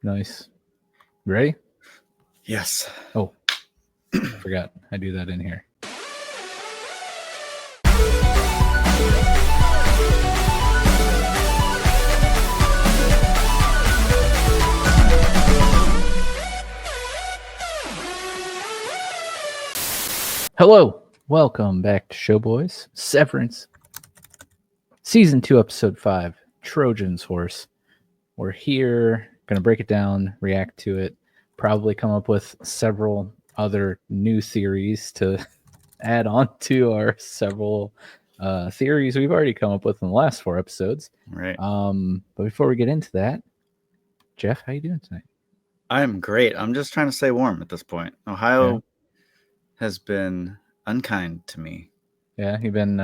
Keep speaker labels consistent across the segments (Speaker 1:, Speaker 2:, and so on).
Speaker 1: Nice. Ready?
Speaker 2: Yes.
Speaker 1: Oh, I forgot. I do that in here. Hello. Welcome back to Showboys. Severance. Season 2, Episode 5. Trojan's Horse. We're here, going to break it down, react to it, probably come up with several other new theories to add on to our several theories we've already come up with in the last 4 episodes.
Speaker 2: Right.
Speaker 1: But before we get into that, Jeff, how you doing tonight?
Speaker 2: I'm great. I'm just trying to stay warm at this point. Ohio has been unkind to me.
Speaker 1: Yeah, you've been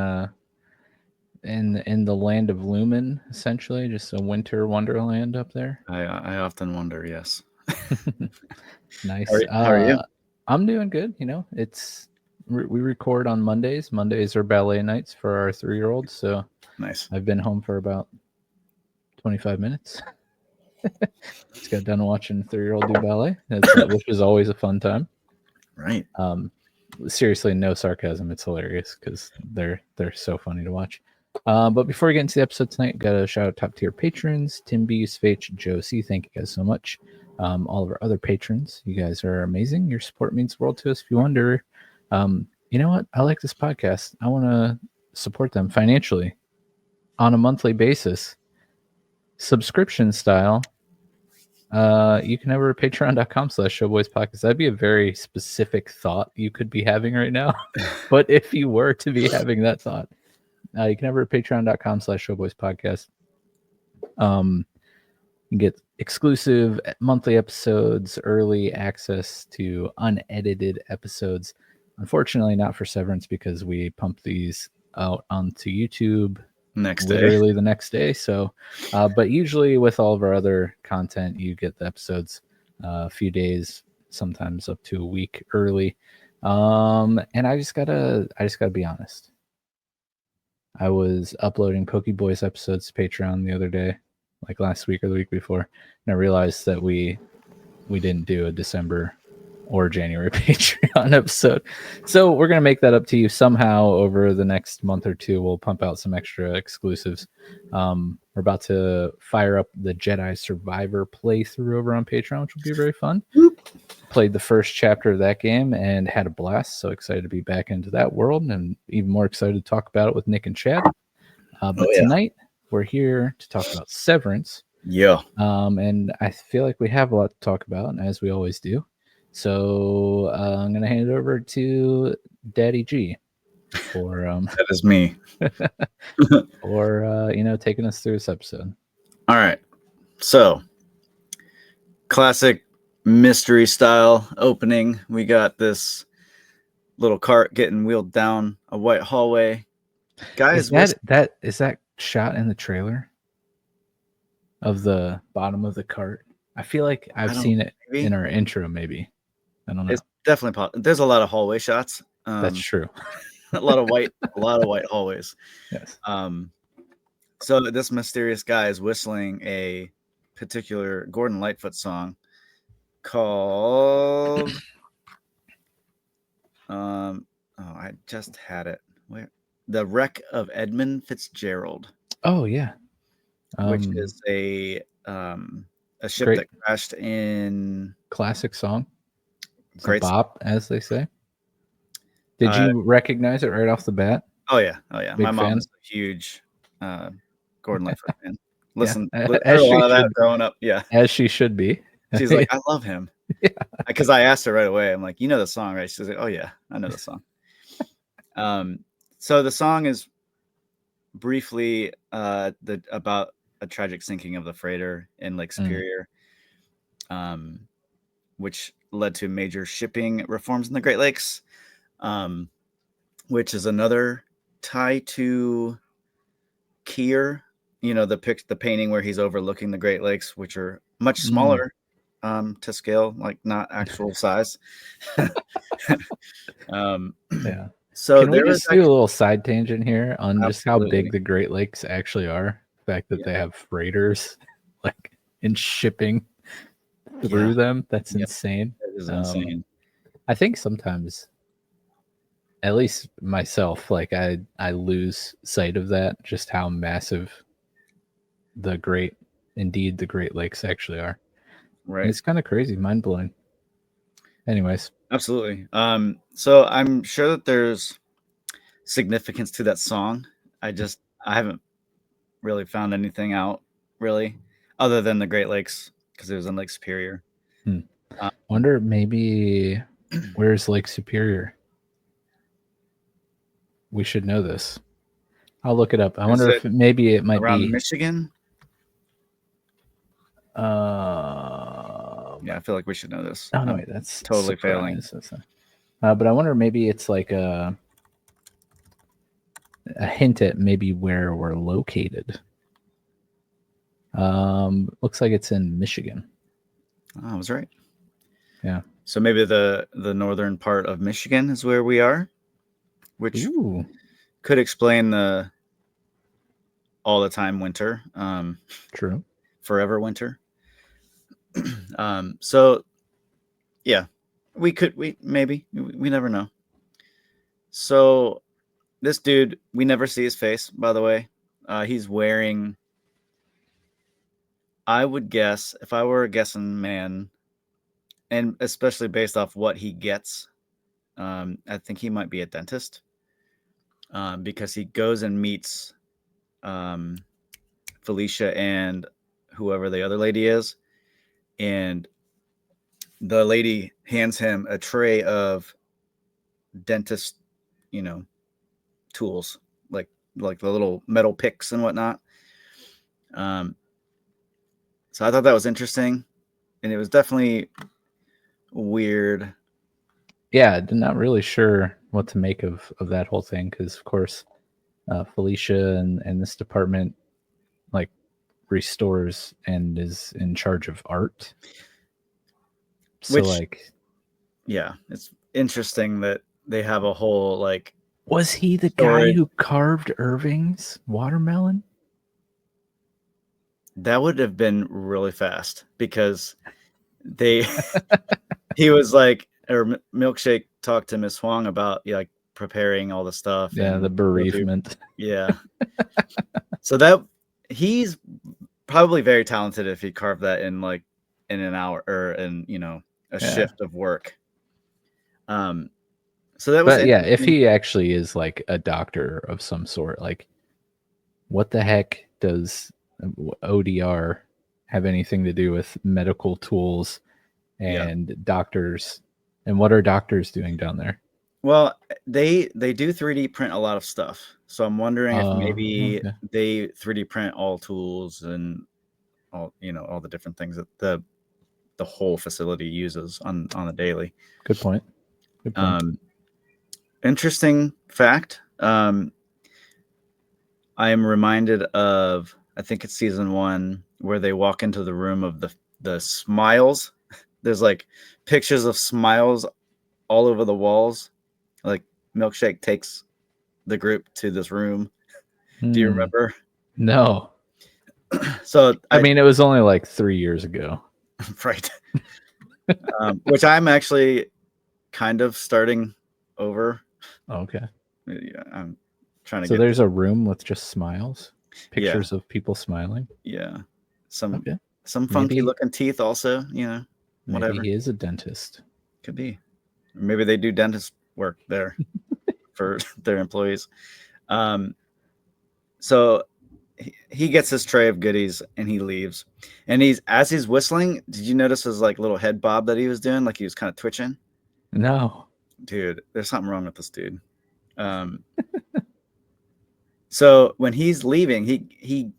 Speaker 1: in the land of Lumen, essentially, just a winter wonderland up there.
Speaker 2: I often wonder, yes.
Speaker 1: Nice.
Speaker 2: How are you?
Speaker 1: I'm doing good. You know, we record on Mondays. Mondays are ballet nights for our 3-year-old. So
Speaker 2: Nice.
Speaker 1: I've been home for about 25 minutes. Just got done watching 3-year-old do ballet, which is always a fun time.
Speaker 2: Right.
Speaker 1: Seriously, no sarcasm. It's hilarious because they're so funny to watch. But before we get into the episode tonight, got to shout out top tier patrons: Tim B, Svaich, Josie. Thank you guys so much. All of our other patrons, you guys are amazing. Your support means the world to us. If you wonder, you know what? I like this podcast. I want to support them financially on a monthly basis, subscription style. You can over patreon.com/showboyspodcast. That'd be a very specific thought you could be having right now. But if you were to be having that thought, you can over patreon.com/showboyspodcast. You get exclusive monthly episodes, early access to unedited episodes. Unfortunately, not for Severance because we pump these out onto YouTube literally the next day. So, but usually with all of our other content, you get the episodes a few days, sometimes up to a week early. And I just gotta be honest. I was uploading Pokeboys episodes to Patreon the other day, like last week or the week before, and I realized that we didn't do a December or January Patreon episode. So we're going to make that up to you somehow over the next month or two. We'll pump out some extra exclusives. We're about to fire up the Jedi Survivor playthrough over on Patreon, which will be very fun. Played the first chapter of that game and had a blast. So excited to be back into that world and even more excited to talk about it with Nick and Chad. But tonight we're here to talk about Severance.
Speaker 2: Yeah.
Speaker 1: And I feel like we have a lot to talk about, as we always do. So I'm going to hand it over to Daddy G for
Speaker 2: that is me.
Speaker 1: or taking us through this episode.
Speaker 2: All right. So classic mystery style opening. We got this little cart getting wheeled down a white hallway. Guys,
Speaker 1: is that shot in the trailer of the bottom of the cart? I feel like I've seen it in our intro, maybe. I don't know.
Speaker 2: It's definitely there's a lot of hallway shots.
Speaker 1: That's true.
Speaker 2: a lot of white hallways.
Speaker 1: Yes.
Speaker 2: So this mysterious guy is whistling a particular Gordon Lightfoot song called I just had it. Where? The Wreck of Edmund Fitzgerald.
Speaker 1: Oh yeah.
Speaker 2: Which is a ship that crashed in.
Speaker 1: Classic song.
Speaker 2: Great
Speaker 1: bop, as they say. Did you recognize it right off the bat?
Speaker 2: Oh yeah. My mom is a huge Gordon Lightfoot fan. Listen,
Speaker 1: yeah.
Speaker 2: a lot of that growing up. Yeah,
Speaker 1: as she should be.
Speaker 2: She's like, I love him. Yeah, because I asked her right away. I'm like, you know the song, right? She's like, oh yeah, I know the song. So the song is briefly about a tragic sinking of the freighter in Lake Superior, which led to major shipping reforms in the Great Lakes, which is another tie to Keir. The painting where he's overlooking the Great Lakes, which are much smaller to scale, like not actual size.
Speaker 1: Yeah.
Speaker 2: So
Speaker 1: can we just do a little side tangent here on just how big the Great Lakes actually are? The fact that they have freighters like in shipping through them. That's
Speaker 2: Yep.
Speaker 1: insane.
Speaker 2: It is insane.
Speaker 1: I think sometimes, at least myself, like I lose sight of that, just how massive the Great Lakes actually are.
Speaker 2: Right.
Speaker 1: It's kind of crazy, mind blowing. Anyways,
Speaker 2: Absolutely. So I'm sure that there's significance to that song. I haven't really found anything out really other than the Great Lakes because it was in Lake Superior.
Speaker 1: wonder maybe where's Lake Superior? We should know this. I'll look it up. I wonder if maybe it might
Speaker 2: around
Speaker 1: be
Speaker 2: Michigan.
Speaker 1: Yeah,
Speaker 2: I feel like we should know this.
Speaker 1: Oh no, wait, that's
Speaker 2: totally failing.
Speaker 1: But I wonder maybe it's like a hint at maybe where we're located. Looks like it's in Michigan.
Speaker 2: Oh, I was right.
Speaker 1: Yeah.
Speaker 2: So maybe the northern part of Michigan is where we are, which could explain the all the time winter.
Speaker 1: True.
Speaker 2: Forever winter. So yeah, we never know. So this dude, we never see his face, by the way. He's wearing, I would guess, if I were a guessing man, and especially based off what he gets, I think he might be a dentist, because he goes and meets Felicia and whoever the other lady is, and the lady hands him a tray of dentist, tools, like the little metal picks and whatnot. So I thought that was interesting, and it was definitely weird.
Speaker 1: Yeah, I'm not really sure what to make of that whole thing because, of course, Felicia and this department like restores and is in charge of art. So
Speaker 2: yeah, it's interesting that they have a whole
Speaker 1: was he the guy who carved Irving's watermelon?
Speaker 2: That would have been really fast because he was like, or Milkshake talked to Miss Huang about preparing all the stuff.
Speaker 1: Yeah, the bereavement.
Speaker 2: Yeah. So that he's probably very talented if he carved that in an hour or in a shift of work. So that was,
Speaker 1: but yeah, if he actually is like a doctor of some sort, like what the heck does ODR have anything to do with medical tools and doctors? And what are doctors doing down there?
Speaker 2: Well, they do 3D print a lot of stuff. So I'm wondering if maybe they 3D print all tools and all the different things that the whole facility uses on a daily.
Speaker 1: Good point.
Speaker 2: Interesting fact. I am reminded of, I think it's season 1 where they walk into the room of the smiles. There's like pictures of smiles all over the walls. Like Milkshake takes the group to this room. Do you remember?
Speaker 1: No.
Speaker 2: So
Speaker 1: I mean, it was only like 3 years ago.
Speaker 2: Right. Which I'm actually kind of starting over.
Speaker 1: Okay.
Speaker 2: Yeah, I'm trying to
Speaker 1: So there's a room with just smiles, pictures of people smiling.
Speaker 2: Yeah. Some funky looking teeth also, whatever.
Speaker 1: Maybe he is a dentist.
Speaker 2: Could be. Or maybe they do dentist work there for their employees. So he gets his tray of goodies and he leaves. And as he's whistling, did you notice his little head bob that he was doing? Like he was kind of twitching?
Speaker 1: No.
Speaker 2: Dude, there's something wrong with this dude. So when he's leaving, he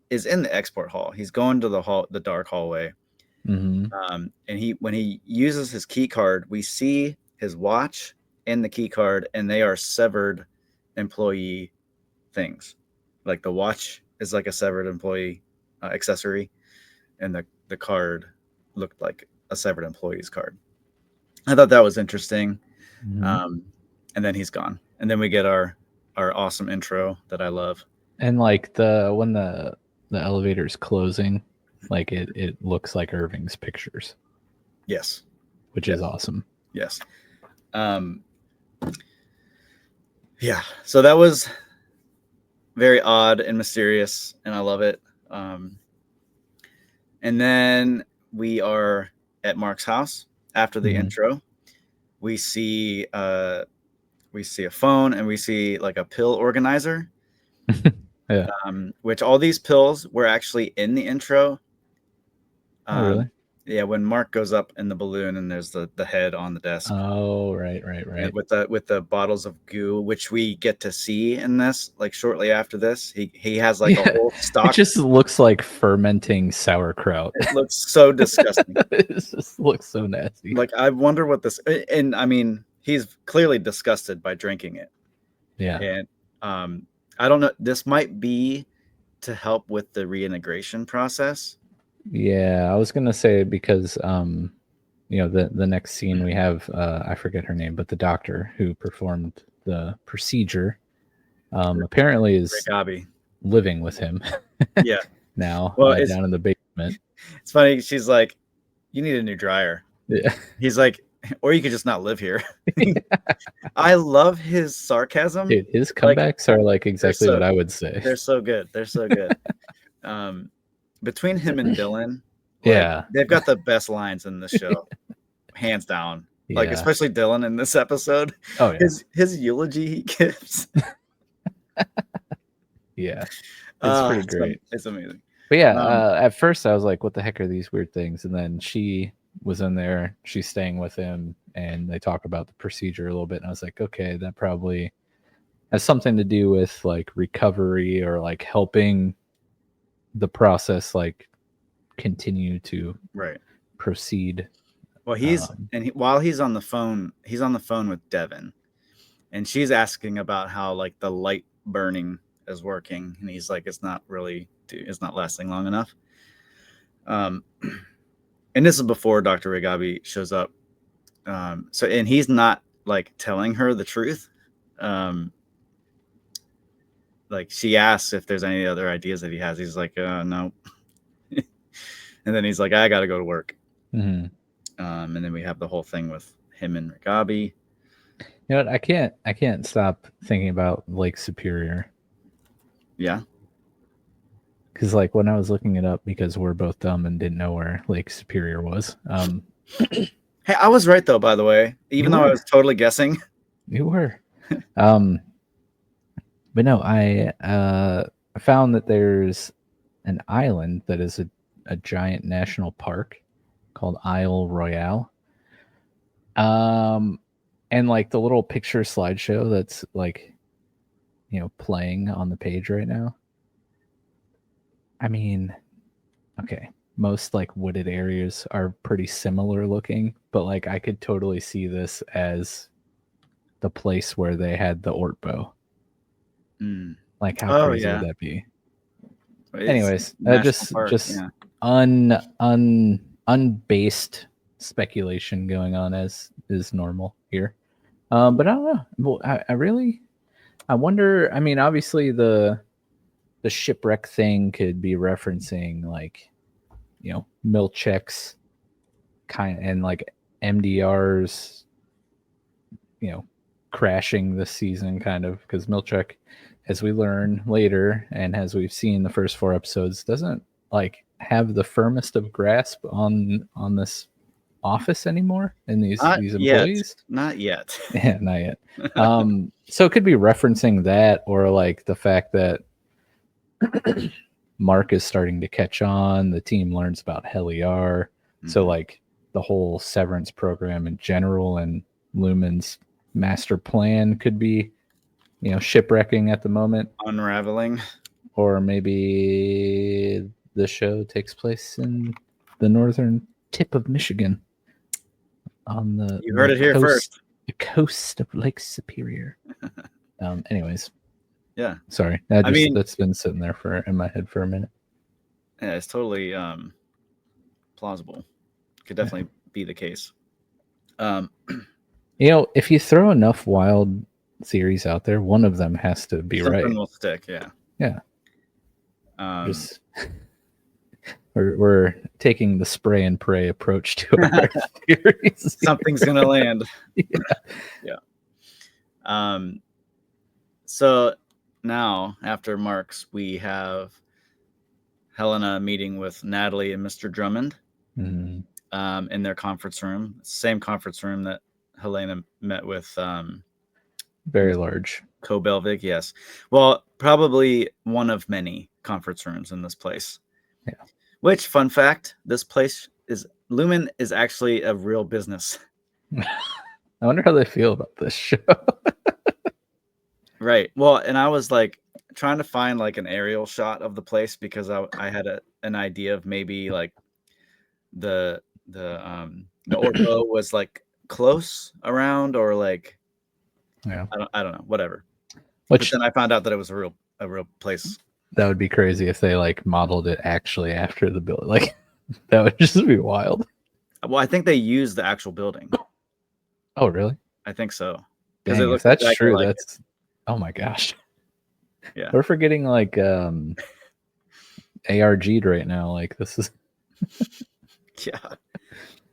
Speaker 2: is in the export hall. He's going to the dark hallway.
Speaker 1: Mm-hmm.
Speaker 2: And when he uses his key card, we see his watch and the key card, and they are severed employee things. Like the watch is like a severed employee accessory, and the card looked like a severed employee's card. I thought that was interesting.
Speaker 1: Mm-hmm.
Speaker 2: And then he's gone, and then we get our awesome intro that I love.
Speaker 1: And like when the elevator's closing, Like it looks like Irving's pictures,
Speaker 2: Yes.
Speaker 1: which is awesome.
Speaker 2: Yes. Yeah. So that was very odd and mysterious, and I love it. And then we are at Mark's house after the intro. We see a phone, and we see like a pill organizer.
Speaker 1: Yeah.
Speaker 2: Which all these pills were actually in the intro.
Speaker 1: Oh, really?
Speaker 2: Yeah, when Mark goes up in the balloon and there's the head on the desk.
Speaker 1: Oh, right.
Speaker 2: With the bottles of goo, which we get to see in this, like shortly after this. He has like a whole stock.
Speaker 1: It just looks like fermenting sauerkraut.
Speaker 2: It looks so disgusting.
Speaker 1: It just looks so nasty.
Speaker 2: Like, I wonder what this, and I mean, he's clearly disgusted by drinking it.
Speaker 1: Yeah.
Speaker 2: And I don't know, this might be to help with the reintegration process.
Speaker 1: Yeah, I was gonna say because the next scene we have I forget her name, but the doctor who performed the procedure apparently is
Speaker 2: Regabi.
Speaker 1: living with him.
Speaker 2: Yeah.
Speaker 1: Now
Speaker 2: Well,
Speaker 1: down in the basement.
Speaker 2: It's funny. She's like, "You need a new dryer."
Speaker 1: Yeah.
Speaker 2: He's like, "Or you could just not live here." I love his sarcasm.
Speaker 1: Dude, his comebacks are like exactly what I would say.
Speaker 2: They're so good. They're so good. Between him and Dylan,
Speaker 1: yeah,
Speaker 2: they've got the best lines in the show, hands down.
Speaker 1: Yeah.
Speaker 2: Like, especially Dylan in this episode.
Speaker 1: Oh yeah.
Speaker 2: His eulogy he gives.
Speaker 1: Yeah, it's pretty great.
Speaker 2: It's amazing.
Speaker 1: But yeah, at first I was like, "What the heck are these weird things?" And then she was in there. She's staying with him, and they talk about the procedure a little bit. And I was like, "Okay, that probably has something to do with like recovery or like helping the process like continue to proceed."
Speaker 2: Well, while he's on the phone with Devin, and she's asking about how like the light burning is working, and he's like, it's not lasting long enough. And this is before Dr. Regabi shows up. And he's not like telling her the truth. Like, she asks if there's any other ideas that he has. He's like, no. And then he's like, I got to go to work.
Speaker 1: Mm-hmm.
Speaker 2: And then we have the whole thing with him and Regabi.
Speaker 1: You know what? I can't stop thinking about Lake Superior.
Speaker 2: Yeah.
Speaker 1: Because like when I was looking it up, because we're both dumb and didn't know where Lake Superior was.
Speaker 2: Hey, I was right though, by the way, even though I was totally guessing.
Speaker 1: You were. But no, I found that there's an island that is a giant national park called Isle Royale. And like the little picture slideshow that's like, playing on the page right now. I mean, okay, most like wooded areas are pretty similar looking, but like I could totally see this as the place where they had the Ortbo. Like, how crazy would that be? Anyways, just unbased speculation going on as is normal here. But I don't know. Well, I wonder. I mean, obviously the shipwreck thing could be referencing like, Milchek's and like MDR's, crashing this season kind of, because Milchek, as we learn later and as we've seen the first 4 episodes, doesn't like have the firmest of grasp on this office anymore and these employees.
Speaker 2: Not yet.
Speaker 1: Yeah, not yet. So it could be referencing that, or like the fact that Mark is starting to catch on. The team learns about Heliar. Mm-hmm. So like the whole Severance program in general and Lumen's master plan could be, shipwrecking at the moment,
Speaker 2: unraveling.
Speaker 1: Or maybe the show takes place in the northern tip of Michigan, on the
Speaker 2: heard it here first,
Speaker 1: the coast of Lake Superior. Anyways,
Speaker 2: yeah,
Speaker 1: sorry, that's been sitting there in my head for a minute.
Speaker 2: Yeah, it's totally plausible. Could definitely be the case.
Speaker 1: If you throw enough wild theories out there, one of them has to be
Speaker 2: something
Speaker 1: right.
Speaker 2: Will stick. Yeah.
Speaker 1: Yeah. We're taking the spray and pray approach to our theories.
Speaker 2: Something's gonna land. Yeah. So now after Mark's, we have Helena meeting with Natalie and Mr. Drummond in their conference room, same conference room that Helena met with.
Speaker 1: Very large.
Speaker 2: Kobelvig, yes. Well, probably one of many conference rooms in this place.
Speaker 1: Yeah.
Speaker 2: Which, fun fact, this place Lumen is actually a real business.
Speaker 1: I wonder how they feel about this show.
Speaker 2: Right. Well, and I was like trying to find like an aerial shot of the place because I had an idea of maybe like the ortho was like close around or like
Speaker 1: Yeah.
Speaker 2: I don't know, whatever.
Speaker 1: Which
Speaker 2: but then I found out that it was a real place.
Speaker 1: That would be crazy if they like modeled it actually after the building. Like that would just be wild.
Speaker 2: Well, I think they used the actual building.
Speaker 1: Oh, really?
Speaker 2: I think so.
Speaker 1: Dang, if that's exactly true, like that's oh my gosh.
Speaker 2: Yeah.
Speaker 1: We're forgetting like ARG'd right now. Like this is
Speaker 2: Yeah.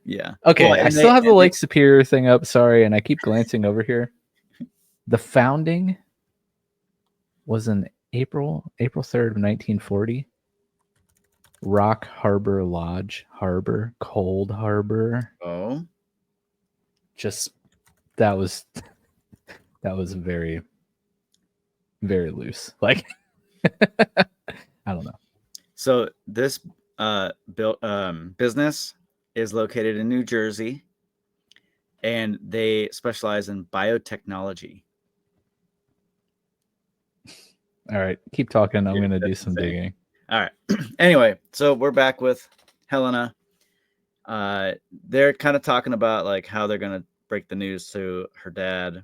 Speaker 2: Yeah.
Speaker 1: Okay, well, I still have the Lake Superior thing up, sorry, and I keep glancing over here. The founding was in April 3rd of 1940. Rock Harbor Lodge, Harbor, Cold Harbor.
Speaker 2: Oh.
Speaker 1: Just that was very, very loose. Like I don't know.
Speaker 2: So this business is located in New Jersey, and they specialize in biotechnology.
Speaker 1: All right, keep talking. I'm going to do some digging.
Speaker 2: All right. Anyway, so we're back with Helena. They're kind of talking about like how they're going to break the news to her dad,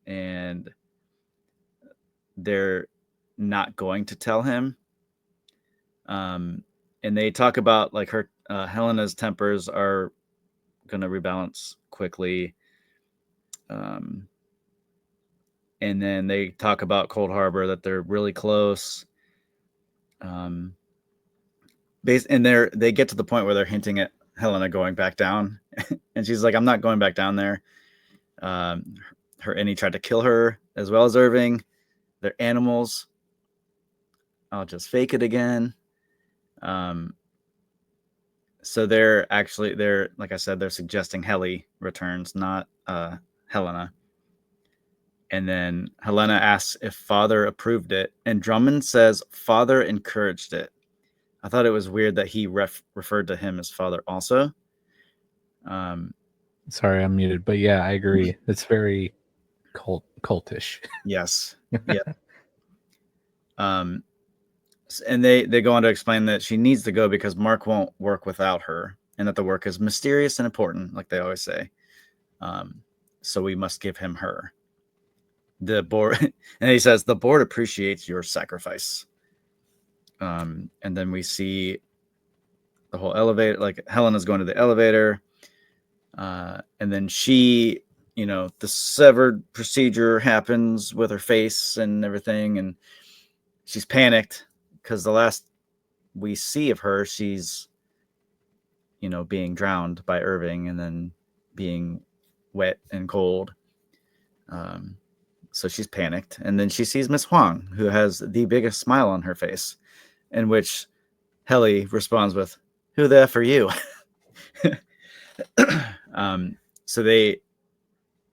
Speaker 2: and they're not going to tell him. And they talk about like her Helena's tempers are going to rebalance quickly. And then they talk about Cold Harbor, that they're really close. And they get to the point where they're hinting at Helena going back down, and she's like, "I'm not going back down there." And he tried to kill her as well as Irving. They're animals. I'll just fake it again. So they're like I said, they're suggesting Helly returns, not Helena. And then Helena asks if Father approved it, and Drummond says Father encouraged it. I thought it was weird that he referred to him as Father also.
Speaker 1: Sorry, I'm muted, but yeah, I agree. It's very cultish.
Speaker 2: Yes. Yeah. And they go on to explain that she needs to go because Mark won't work without her, and that the work is mysterious and important, like they always say. So we must give him her. The board, and he says the board appreciates your sacrifice. And then we see the whole elevator, like Helena's going to the elevator, and then she, the severed procedure happens with her face and everything, and she's panicked because the last we see of her, she's, being drowned by Irving and then being wet and cold. So she's panicked, and then she sees Miss Huang, who has the biggest smile on her face, in which Helly responds with, "Who the F are you?" So they.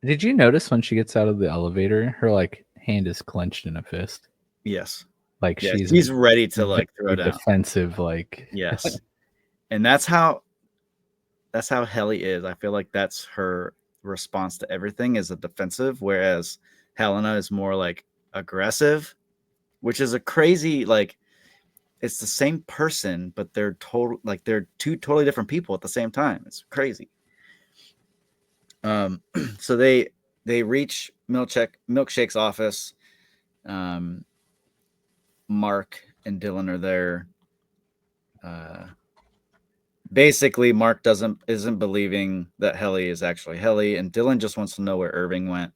Speaker 1: Did you notice when she gets out of the elevator, her like hand is clenched in a fist?
Speaker 2: Yes.
Speaker 1: Like
Speaker 2: she's ready to like throw down.
Speaker 1: Defensive, like
Speaker 2: yes. And that's how Helly is. I feel like that's her response to everything, is a defensive, whereas Helena is more like aggressive, which is a crazy, like, it's the same person, but they're they're two totally different people at the same time. It's crazy. So they reach Milkshake's office. Mark and Dylan are there. Basically, Mark isn't believing that Helly is actually Helly, and Dylan just wants to know where Irving went.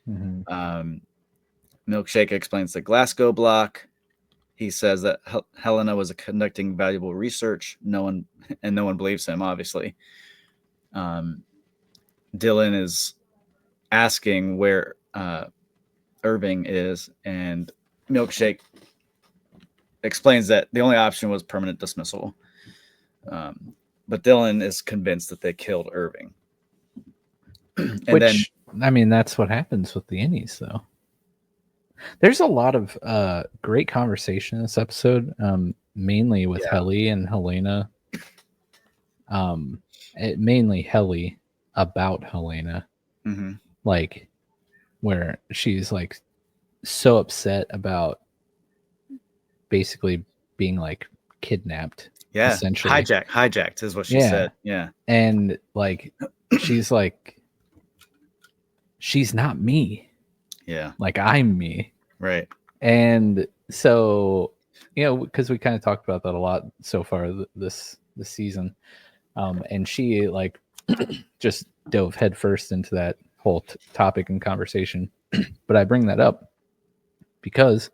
Speaker 1: Mm-hmm.
Speaker 2: Milkshake explains the Glasgow block, he says that Helena was conducting valuable research. No one believes him, obviously. Dylan is asking where Irving is, and Milkshake explains that the only option was permanent dismissal. But Dylan is convinced that they killed Irving. And
Speaker 1: Which, I mean, that's what happens with the innies, though. There's a lot of great conversation in this episode, mainly with Helly and Helena. Mainly Helly about Helena.
Speaker 2: Mm-hmm.
Speaker 1: Like, where she's like so upset about basically being like kidnapped.
Speaker 2: Yeah,
Speaker 1: essentially
Speaker 2: hijacked is what she said. Yeah,
Speaker 1: and like she's like, she's not me.
Speaker 2: Yeah,
Speaker 1: like I'm me.
Speaker 2: Right.
Speaker 1: And so, you know, because we kind of talked about that a lot so far this season, and she like just dove headfirst into that whole topic and conversation. But I bring that up because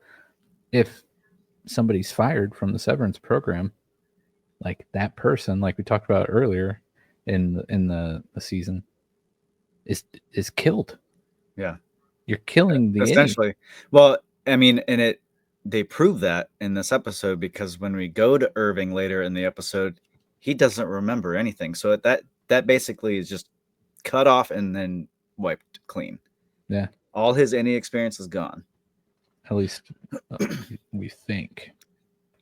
Speaker 1: if somebody's fired from the severance program, like that person, like we talked about earlier in the season, is killed.
Speaker 2: Yeah,
Speaker 1: you're killing the
Speaker 2: essentially.
Speaker 1: innie.
Speaker 2: Well, I mean, and they prove that in this episode, because when we go to Irving later in the episode, he doesn't remember anything. So that basically is just cut off and then wiped clean.
Speaker 1: Yeah,
Speaker 2: all his innie experience is gone.
Speaker 1: At least we think.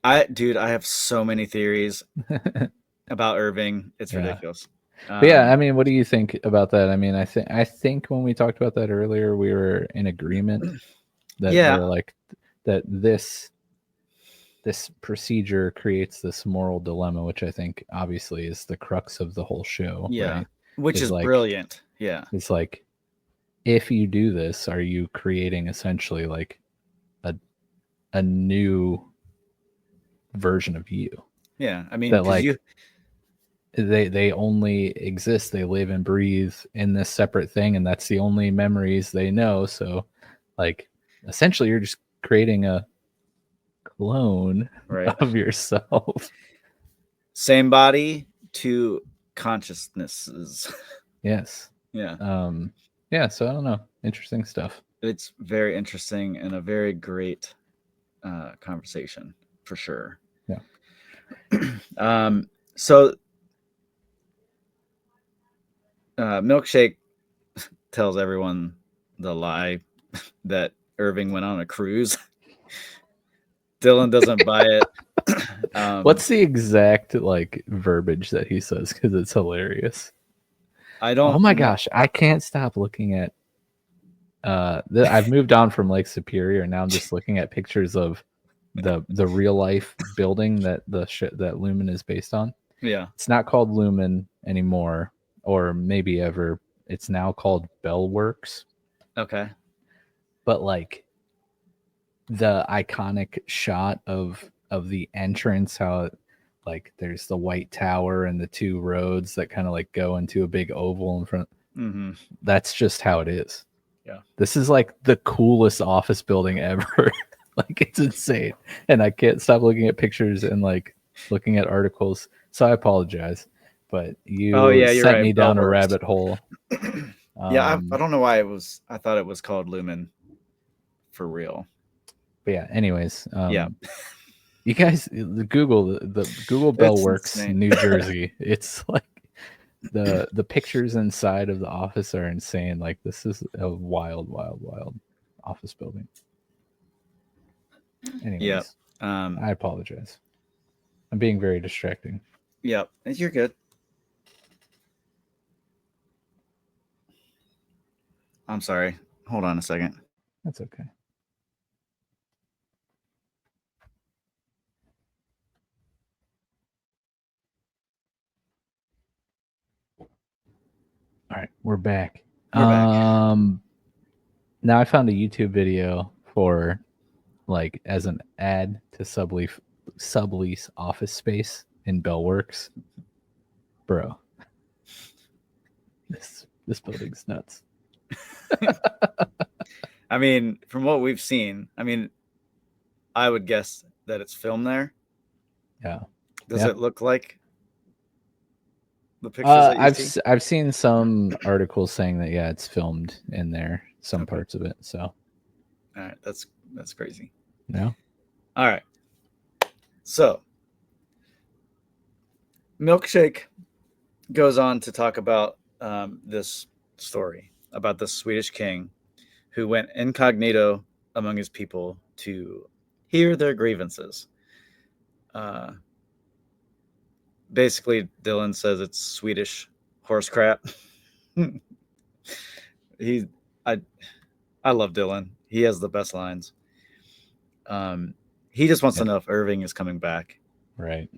Speaker 2: I have so many theories about Irving. It's ridiculous.
Speaker 1: But yeah, I mean, what do you think about that? I mean, I think when we talked about that earlier, we were in agreement that they're like that this procedure creates this moral dilemma, which I think obviously is the crux of the whole show.
Speaker 2: Yeah,
Speaker 1: right?
Speaker 2: Which is like, brilliant. Yeah,
Speaker 1: it's like, if you do this, are you creating essentially like a new version of you?
Speaker 2: Yeah, I mean,
Speaker 1: that like they only exist, they live and breathe in this separate thing, and that's the only memories they know. So like essentially you're just creating a clone of yourself.
Speaker 2: Same body, two consciousnesses.
Speaker 1: Yes.
Speaker 2: Yeah.
Speaker 1: Yeah, so I don't know, interesting stuff.
Speaker 2: It's very interesting and a very great conversation for sure.
Speaker 1: Yeah.
Speaker 2: So Milkshake tells everyone the lie that Irving went on a cruise. Dylan doesn't buy it.
Speaker 1: What's the exact like verbiage that he says? Because it's hilarious.
Speaker 2: I don't.
Speaker 1: Oh my gosh, I can't stop looking at. I've moved on from Lake Superior, and now I'm just looking at pictures of the real life building that that Lumen is based on.
Speaker 2: Yeah,
Speaker 1: it's not called Lumen anymore, or maybe ever. It's now called Bellworks.
Speaker 2: Okay.
Speaker 1: But like the iconic shot of the entrance, how like there's the white tower and the two roads that kind of like go into a big oval in front.
Speaker 2: Mm-hmm.
Speaker 1: That's just how it is.
Speaker 2: Yeah.
Speaker 1: This is like the coolest office building ever. Like, it's insane. And I can't stop looking at pictures and like looking at articles. So I apologize, but you sent me down a rabbit hole.
Speaker 2: Yeah, I don't know why I thought it was called Lumen for real.
Speaker 1: But yeah, anyways,
Speaker 2: yeah.
Speaker 1: You guys Google the Google Bellworks, New Jersey. It's like the pictures inside of the office are insane. Like, this is a wild office building. Anyways, I apologize. I'm being very distracting.
Speaker 2: Yep, you're good. I'm sorry. Hold on a second.
Speaker 1: That's okay. All right, we're back. Now I found a YouTube video for like as an ad to sublease office space in Bellworks. Bro, this building's nuts.
Speaker 2: I mean, from what we've seen, I mean, I would guess that it's filmed there?
Speaker 1: Yeah.
Speaker 2: Does
Speaker 1: Yeah.
Speaker 2: it look like the pictures that you see?
Speaker 1: I've seen some articles saying that it's filmed in there, some
Speaker 2: Okay.
Speaker 1: parts of it. So
Speaker 2: All right, that's crazy.
Speaker 1: yeah.
Speaker 2: All right. So, Milkshake goes on to talk about this story about the Swedish king who went incognito among his people to hear their grievances. Basically, Dylan says it's Swedish horse crap. I love Dylan. He has the best lines. He just wants to know if Irving is coming back.
Speaker 1: Right.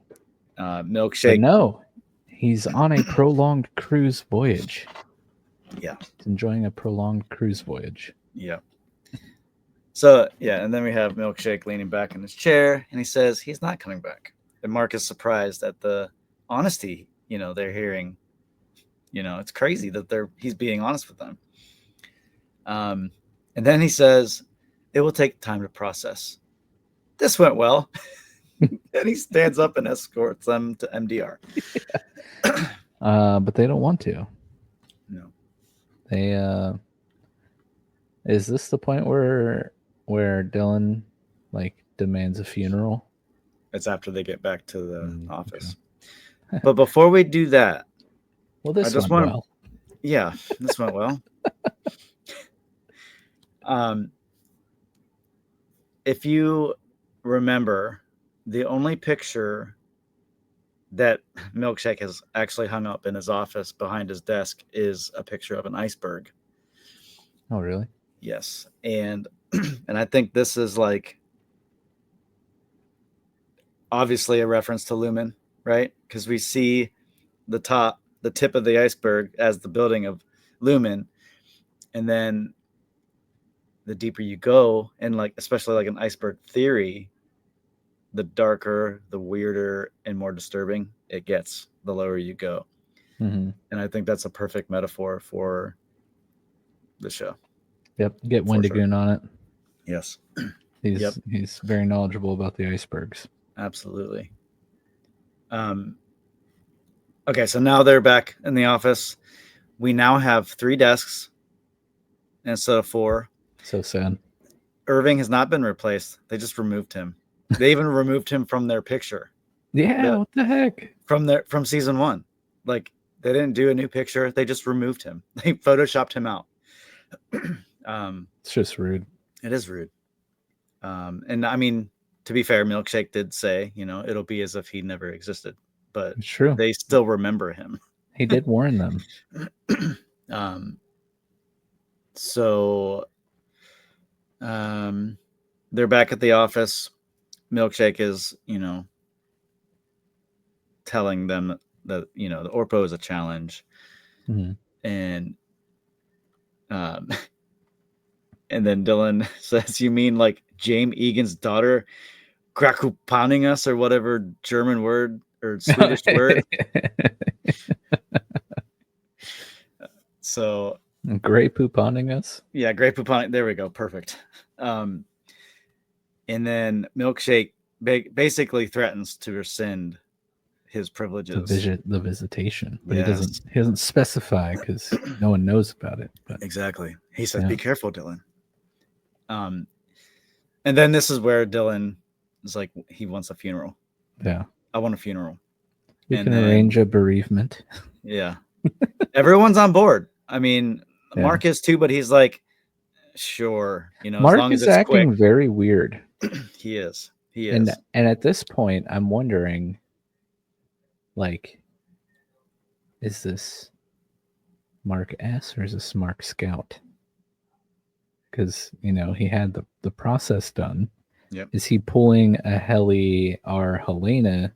Speaker 2: Milkshake.
Speaker 1: But no, he's on a prolonged cruise voyage.
Speaker 2: Yeah.
Speaker 1: He's enjoying a prolonged cruise voyage.
Speaker 2: Yeah. So, yeah, and then we have Milkshake leaning back in his chair, and he says he's not coming back. And Mark is surprised at the honesty, they're hearing. It's crazy that he's being honest with them. And then he says, it will take time to process. This went well. And he stands up and escorts them to MDR.
Speaker 1: But they don't want to.
Speaker 2: No.
Speaker 1: They is this the point where Dylan demands a funeral?
Speaker 2: It's after they get back to the office. Okay. But before we do that,
Speaker 1: this went well.
Speaker 2: Yeah, this went well. If you remember, the only picture that Milkshake has actually hung up in his office behind his desk is a picture of an iceberg.
Speaker 1: Oh, really?
Speaker 2: Yes. And I think this is obviously a reference to Lumen, right? Because we see the tip of the iceberg as the building of Lumen. And then the deeper you go, and especially an iceberg theory, the darker, the weirder, and more disturbing it gets, the lower you go.
Speaker 1: Mm-hmm.
Speaker 2: And I think that's a perfect metaphor for the show.
Speaker 1: Yep. Get Wendigoon on it.
Speaker 2: Yes.
Speaker 1: He's very knowledgeable about the icebergs.
Speaker 2: Absolutely. Okay, so now they're back in the office. We now have 3 desks instead of 4.
Speaker 1: So sad.
Speaker 2: Irving has not been replaced. They just removed him. They even removed him from their picture.
Speaker 1: Yeah, what the heck?
Speaker 2: From season 1. They didn't do a new picture. They just removed him. They photoshopped him out.
Speaker 1: It's just rude.
Speaker 2: It is rude. And I mean, to be fair, Milkshake did say, it'll be as if he never existed. But
Speaker 1: it's true.
Speaker 2: They still remember him.
Speaker 1: He did warn them.
Speaker 2: So they're back at the office. Milkshake is, telling them that, the Orpo is a challenge.
Speaker 1: Mm-hmm.
Speaker 2: And then Dylan says, you mean James Egan's daughter krakupaning us, or whatever German word or Swedish word? So
Speaker 1: Grey Pouponing us?
Speaker 2: Yeah, Grey Pouponing. There we go. Perfect. And then Milkshake basically threatens to rescind his privileges.
Speaker 1: The visitation. But he doesn't specify because no one knows about it. But.
Speaker 2: Exactly. He says, be careful, Dylan. And then this is where Dylan is he wants a funeral.
Speaker 1: Yeah.
Speaker 2: I want a funeral.
Speaker 1: You can arrange a bereavement.
Speaker 2: Yeah. Everyone's on board. I mean, Mark is too, but he's sure.
Speaker 1: Mark
Speaker 2: as long
Speaker 1: is
Speaker 2: as it's
Speaker 1: acting
Speaker 2: quick.
Speaker 1: very weird.
Speaker 2: He is.
Speaker 1: And at this point, I'm wondering, is this Mark S or is this Mark Scout? Because, he had the process done.
Speaker 2: Yep.
Speaker 1: Is he pulling a Heli or Helena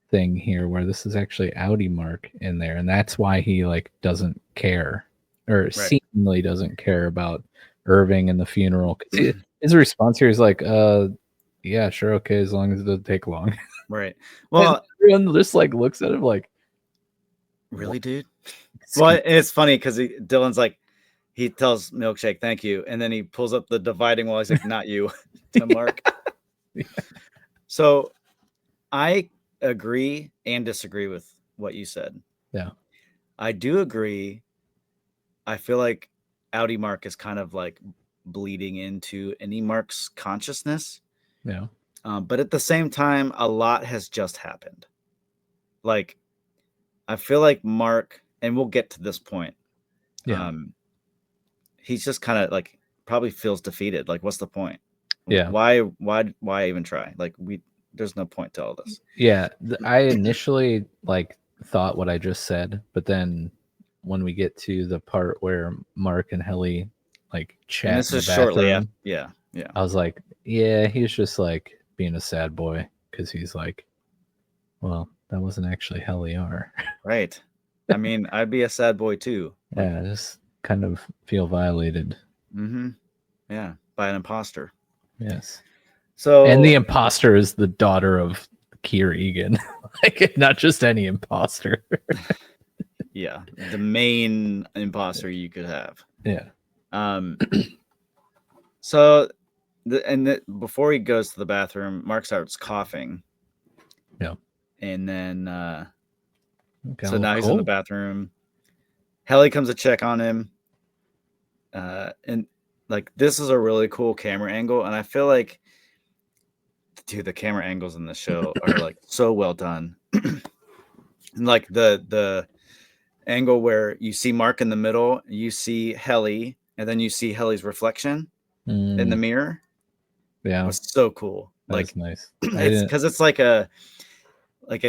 Speaker 1: thing here where this is actually Audi Mark in there? And that's why he doesn't care, or seemingly doesn't care about Irving and the funeral. Because his response here is yeah, sure, okay, as long as it doesn't take long.
Speaker 2: Right. Well,
Speaker 1: everyone just looks at him
Speaker 2: really, dude? Well, it's funny because Dylan's he tells Milkshake, thank you. And then he pulls up the dividing wall. He's not you, to Mark. So I agree and disagree with what you said.
Speaker 1: Yeah.
Speaker 2: I do agree. I feel like Audi Mark is kind of like bleeding into any Mark's consciousness.
Speaker 1: Yeah.
Speaker 2: But at the same time, a lot has just happened. Like, I feel like Mark, and we'll get to this point.
Speaker 1: Yeah.
Speaker 2: He's just kind of like probably feels defeated. Like, what's the point?
Speaker 1: Yeah.
Speaker 2: Why even try? Like, there's no point to all this.
Speaker 1: Yeah. I initially like thought what I just said, but then when we get to the part where Mark and Helly like
Speaker 2: And
Speaker 1: chat
Speaker 2: this
Speaker 1: in the
Speaker 2: is shortly after.
Speaker 1: bathroom,
Speaker 2: Yeah.
Speaker 1: I was like, yeah, he's just like being a sad boy because he's like, well, that wasn't actually Helly R.
Speaker 2: Right. I mean, I'd be a sad boy too. Like,
Speaker 1: Yeah, I just kind of feel violated.
Speaker 2: yeah, by an imposter.
Speaker 1: Yes.
Speaker 2: So,
Speaker 1: And the imposter is the daughter of Keir Egan. Like, not just any imposter.
Speaker 2: yeah, the main imposter you could have.
Speaker 1: Yeah.
Speaker 2: So, before he goes to the bathroom, Mark starts coughing.
Speaker 1: Yeah.
Speaker 2: And then,
Speaker 1: Got a
Speaker 2: so
Speaker 1: little
Speaker 2: now he's in the
Speaker 1: cold.
Speaker 2: bathroom. Helly comes to check on him. And like, this is a really cool camera angle. And I feel like, dude, the camera angles in the show are like so well done. And like the angle where you see Mark in the middle, you see Helly, and then you see Helly's reflection in the mirror.
Speaker 1: Yeah.
Speaker 2: Was so cool.
Speaker 1: That's
Speaker 2: Like,
Speaker 1: nice.
Speaker 2: it's because it's like an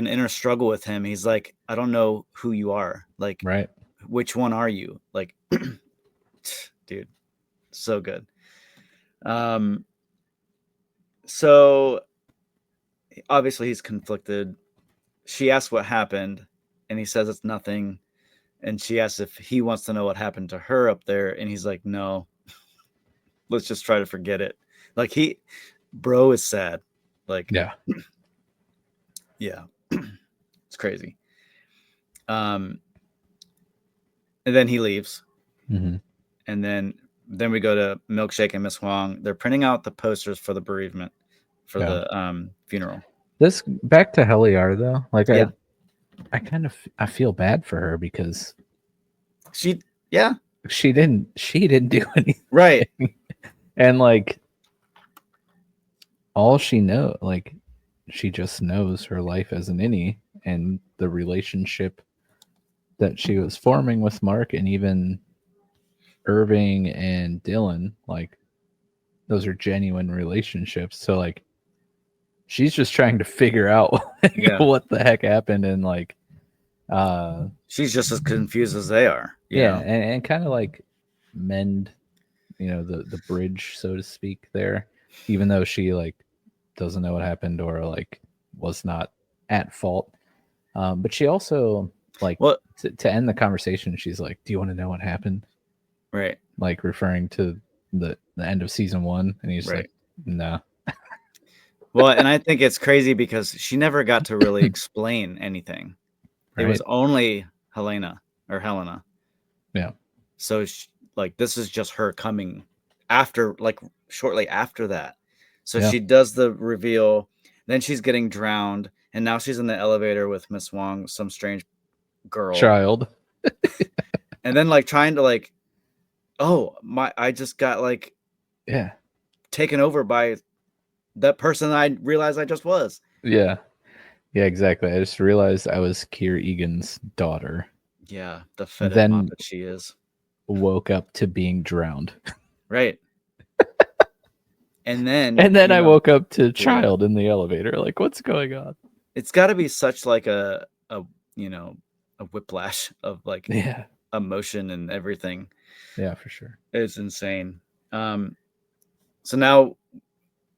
Speaker 2: inner struggle with him. He's like, I don't know who you are. Like,
Speaker 1: right.
Speaker 2: Which one are you? Like, dude, so good. So obviously he's conflicted. She asks what happened, and he says it's nothing. And she asks if he wants to know what happened to her up there, and he's like, no, let's just try to forget it. Like, bro is sad. Like,
Speaker 1: Yeah.
Speaker 2: yeah, it's crazy. And then he leaves.
Speaker 1: Mm-hmm.
Speaker 2: And then we go to Milkshake and Miss Huang. They're printing out the posters for the bereavement, for the funeral.
Speaker 1: This back to Heliar though. Like,
Speaker 2: Yeah.
Speaker 1: I feel bad for her because
Speaker 2: she
Speaker 1: didn't do anything.
Speaker 2: Right.
Speaker 1: And like, all she she just knows her life as an innie and the relationship that she was forming with Mark and even Irving and Dylan. Like, those are genuine relationships. So like, she's just trying to figure out what the heck happened, and like,
Speaker 2: she's just as confused as they are.
Speaker 1: And kind of like mend, the bridge, so to speak, there, even though she like doesn't know what happened or like was not at fault. But she also like to end the conversation, she's like, "Do you want to know what happened?"
Speaker 2: Right.
Speaker 1: Like referring to the end of season 1, and he's like, "No."
Speaker 2: Well, and I think it's crazy because she never got to really explain anything. It was only Helena.
Speaker 1: Yeah.
Speaker 2: So this is just her coming after, like, shortly after that. So she does the reveal, then she's getting drowned, and now she's in the elevator with Miss Wong, some strange
Speaker 1: child.
Speaker 2: And then like trying to like, I just got like taken over by that person I realized I just was.
Speaker 1: Yeah, exactly. I just realized I was Keir Egan's daughter.
Speaker 2: Yeah, the fed mom that she is.
Speaker 1: Woke up to being drowned.
Speaker 2: Right. And then
Speaker 1: I woke up to child in the elevator. Like, what's going on?
Speaker 2: It's got to be such like a whiplash of like emotion and everything.
Speaker 1: Yeah, for sure.
Speaker 2: It's insane. So now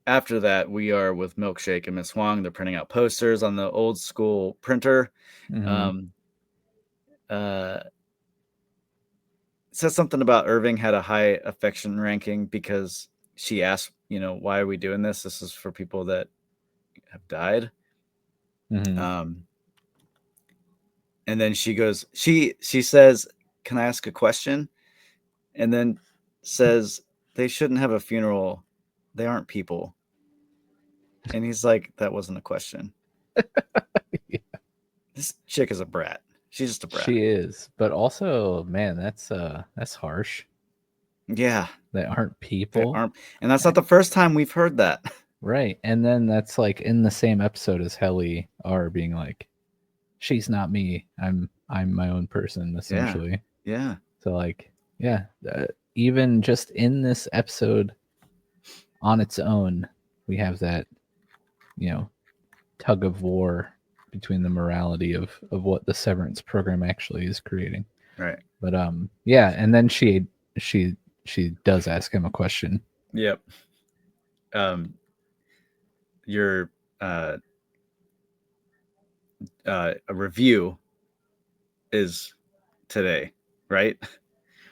Speaker 2: after that, we are with Milkshake and Miss Huang. They're printing out posters on the old school printer.
Speaker 1: Mm-hmm.
Speaker 2: It says something about Irving had a high affection ranking because she asked, why are we doing this? This is for people that have died.
Speaker 1: Mm-hmm.
Speaker 2: And then she goes, she says, "Can I ask a question?" And then says, "They shouldn't have a funeral. They aren't people." And he's like, that wasn't a question.
Speaker 1: Yeah.
Speaker 2: This chick is a brat. She's just a brat.
Speaker 1: She is, but also, man, that's harsh.
Speaker 2: Yeah.
Speaker 1: They aren't
Speaker 2: They
Speaker 1: people.
Speaker 2: aren't, and that's not the first time we've heard that.
Speaker 1: Right. And then that's like in the same episode as Helly R being like, she's not me. I'm my own person, essentially.
Speaker 2: Yeah.
Speaker 1: So like, yeah, even just in this episode on its own, we have that, tug of war between the morality of what the Severance program actually is creating.
Speaker 2: Right.
Speaker 1: But yeah, and then she does ask him a question.
Speaker 2: Yep. Your a review is today, right?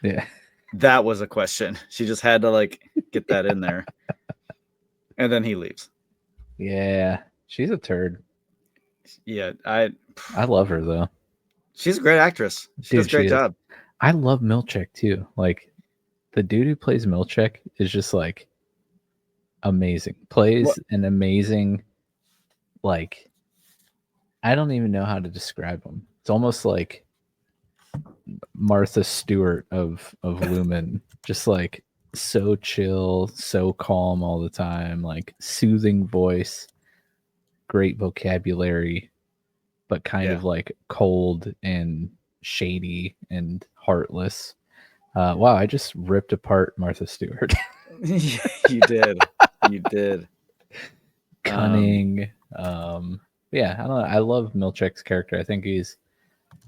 Speaker 1: Yeah.
Speaker 2: That was a question. She just had to like get that in there. And then he leaves.
Speaker 1: Yeah. She's a turd.
Speaker 2: Yeah,
Speaker 1: I love her though.
Speaker 2: She's a great actress. She does a great job.
Speaker 1: I love Milchek too. Like the dude who plays Milchek is just like amazing. Plays an amazing, like, I don't even know how to describe him. It's almost like Martha Stewart of Lumen, just like so chill, so calm all the time, like soothing voice, great vocabulary, but kind of like cold and shady and heartless. Wow, I just ripped apart Martha Stewart.
Speaker 2: You did. You did.
Speaker 1: Cunning. Yeah, I don't know. I love Milchek's character. I think he's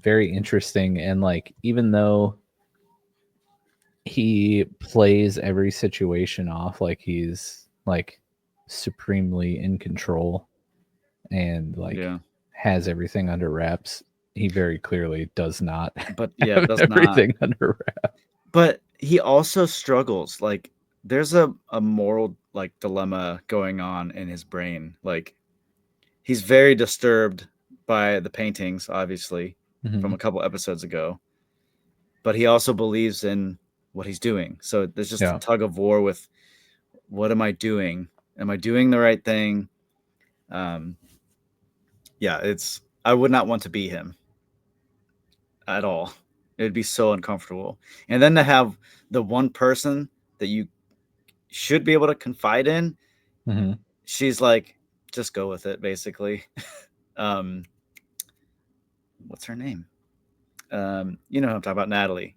Speaker 1: very interesting, and like even though he plays every situation off like he's like supremely in control and like has everything under wraps, he very clearly does not.
Speaker 2: But yeah, does
Speaker 1: everything under wraps.
Speaker 2: But he also struggles. Like there's a moral like dilemma going on in his brain. Like he's very disturbed by the paintings, obviously, from a couple episodes ago. But he also believes in what he's doing. So there's just a tug of war with what am I doing? Am I doing the right thing? Yeah, I would not want to be him at all. It'd be so uncomfortable. And then to have the one person that you should be able to confide in, she's like, just go with it, basically. What's her name? You know who I'm talking about, Natalie.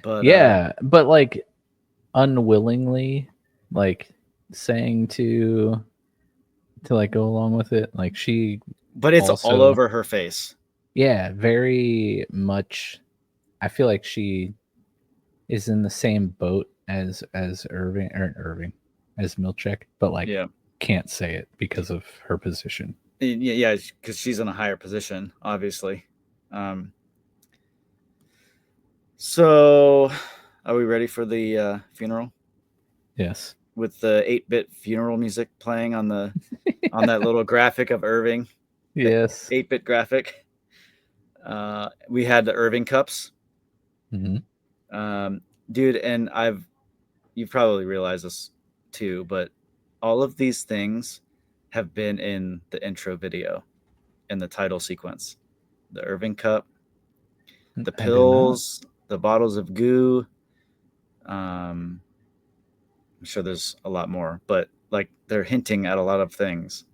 Speaker 2: But
Speaker 1: yeah, but like unwillingly, like saying to like go along with it, like she.
Speaker 2: But it's also all over her face.
Speaker 1: Yeah, very much. I feel like she is in the same boat as Irving as Milchek, but like can't say it because of her position.
Speaker 2: Yeah, because she's in a higher position, obviously. So, are we ready for the funeral?
Speaker 1: Yes.
Speaker 2: With the 8-bit funeral music playing on the on that little graphic of Irving.
Speaker 1: Yes.
Speaker 2: 8-bit graphic. We had the Irving cups. Dude, and you've probably realized this too, but all of these things have been in the intro video, in the title sequence. The Irving cup, the pills, the bottles of goo. I'm sure there's a lot more, but like they're hinting at a lot of things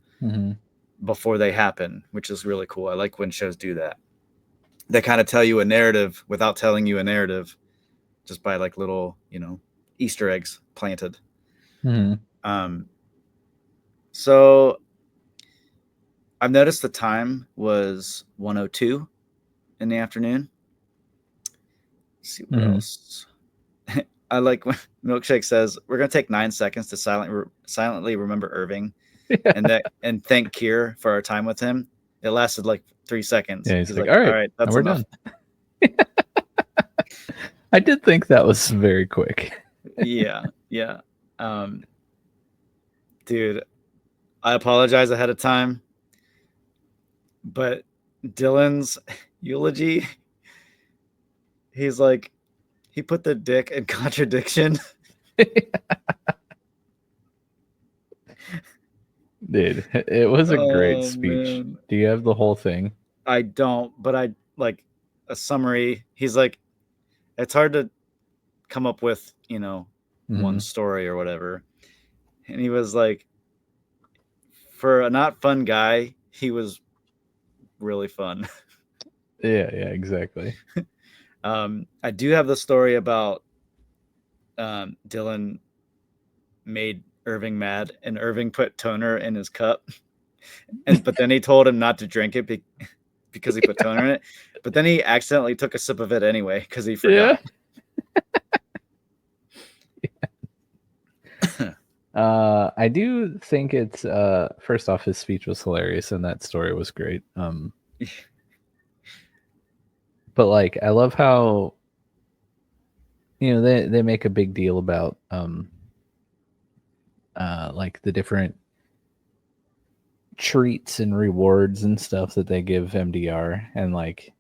Speaker 2: before they happen, which is really cool. I like when shows do that. They kind of tell you a narrative without telling you a narrative, just by like little, Easter eggs planted. So I've noticed the time was 1:02 in the afternoon. Let's see what else. I like when Milkshake says we're gonna take 9 seconds to silently remember Irving, and thank Kier for our time with him. It lasted like 3 seconds.
Speaker 1: Yeah, he's like, all right, that's enough. Done. I did think that was very quick.
Speaker 2: Yeah. Dude, I apologize ahead of time, but Dylan's eulogy, he's like, he put the dick in contradiction.
Speaker 1: Dude, it was a great
Speaker 2: Oh,
Speaker 1: speech.
Speaker 2: man.
Speaker 1: Do you have the whole thing?
Speaker 2: I don't, but I like a summary. He's like, it's hard to come up with, one story or whatever. And he was like, for a not fun guy, he was really fun.
Speaker 1: Yeah, exactly.
Speaker 2: I do have the story about Dylan made Irving mad, and Irving put toner in his cup, but then he told him not to drink it because he put toner in it. But then he accidentally took a sip of it anyway because he forgot.
Speaker 1: I do think it's first off, his speech was hilarious and that story was great. But like, I love how they make a big deal about like the different treats and rewards and stuff that they give MDR, and like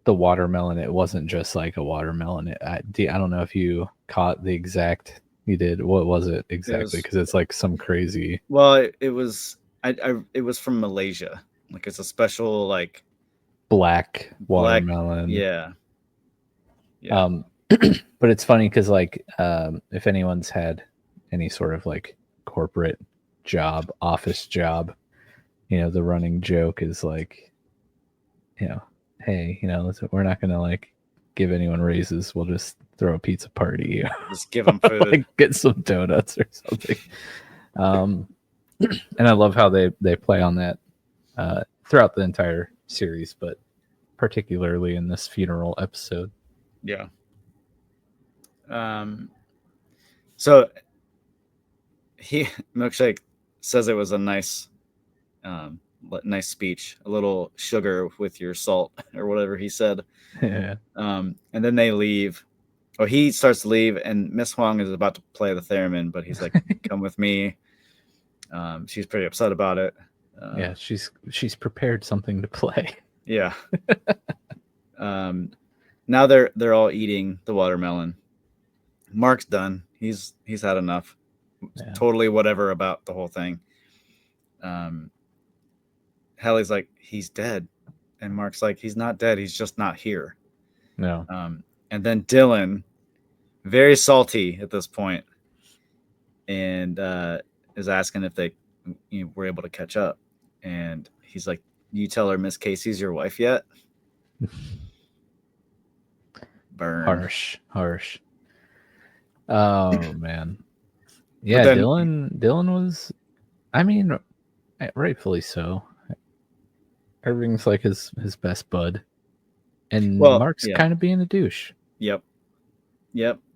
Speaker 1: the watermelon, it wasn't just like a watermelon. I don't know if you caught the exact. You did. What was it exactly? Because it's like some crazy.
Speaker 2: Well, it was it was from Malaysia. Like it's a special like
Speaker 1: black watermelon.
Speaker 2: Yeah.
Speaker 1: But it's funny because like if anyone's had any sort of like corporate job, office job, the running joke is like, hey, we're not gonna like give anyone raises. We'll just throw a pizza party.
Speaker 2: Just give them food.
Speaker 1: Like get some donuts or something. And I love how they play on that throughout the entire series, but particularly in this funeral episode.
Speaker 2: Yeah. So Milkshake says it was a nice speech, a little sugar with your salt or whatever he said.
Speaker 1: Yeah.
Speaker 2: And then they leave. Or he starts to leave, and Miss Huang is about to play the theremin, but he's like, "Come with me." She's pretty upset about it.
Speaker 1: Yeah, she's prepared something to play.
Speaker 2: Yeah. Now they're all eating the watermelon. Mark's done. He's had enough. Yeah. Totally whatever about the whole thing. Hallie's like, he's dead, and Mark's like, he's not dead. He's just not here.
Speaker 1: No.
Speaker 2: And then Dylan, very salty at this point, and is asking if they were able to catch up. And he's like, "You tell her Miss Casey's your wife yet?" Burn.
Speaker 1: Harsh. Oh man. Yeah, then, Dylan was, I mean, rightfully so. Irving's like his best bud, and Mark's kind of being a douche.
Speaker 2: Yep.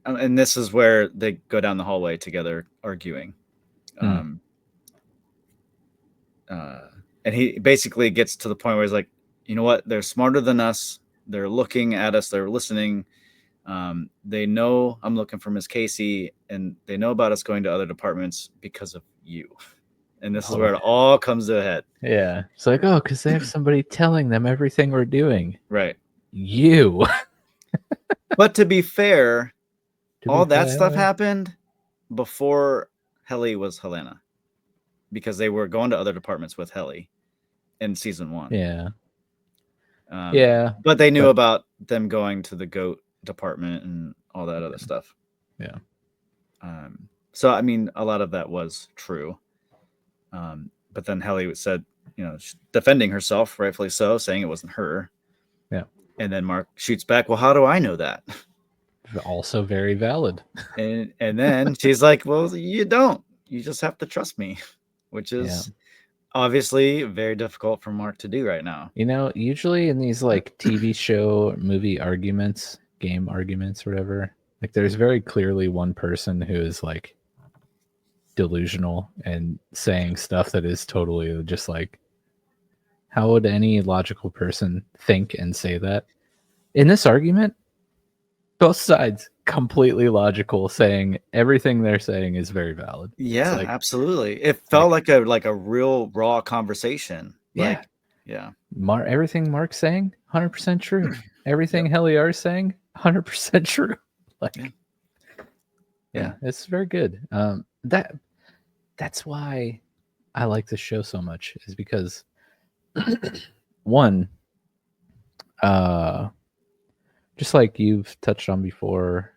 Speaker 2: And this is where they go down the hallway together arguing. And he basically gets to the point where he's like, you know what? They're smarter than us. They're looking at us. They're listening. They know I'm looking for Miss Casey, and they know about us going to other departments because of you. And this is where it all comes to a head.
Speaker 1: Yeah. It's like, because they have somebody telling them everything we're doing.
Speaker 2: Right.
Speaker 1: You.
Speaker 2: But to be fair, all that stuff happened before Helly was Helena, because they were going to other departments with Helly in season 1.
Speaker 1: Yeah.
Speaker 2: But they knew about them going to the goat department and all that other stuff.
Speaker 1: Yeah.
Speaker 2: So, I mean, a lot of that was true. But then Helly said, defending herself, rightfully so, saying it wasn't her.
Speaker 1: Yeah.
Speaker 2: And then Mark shoots back, well, how do I know that?
Speaker 1: Also very valid.
Speaker 2: And then she's like, well, you don't. You just have to trust me, which is obviously very difficult for Mark to do right now.
Speaker 1: Usually in these like TV show, movie arguments, game arguments, or whatever, like there's very clearly one person who is like delusional and saying stuff that is totally just like, how would any logical person think and say that? In this argument, both sides completely logical, saying everything they're saying is very valid.
Speaker 2: Yeah, absolutely. It felt like a real raw conversation.
Speaker 1: Yeah.
Speaker 2: Yeah.
Speaker 1: Everything Mark's saying, 100% true. Everything Helly are saying, 100% true. Yeah, it's very good. That's why I like this show so much is because one, uh, just like you've touched on before,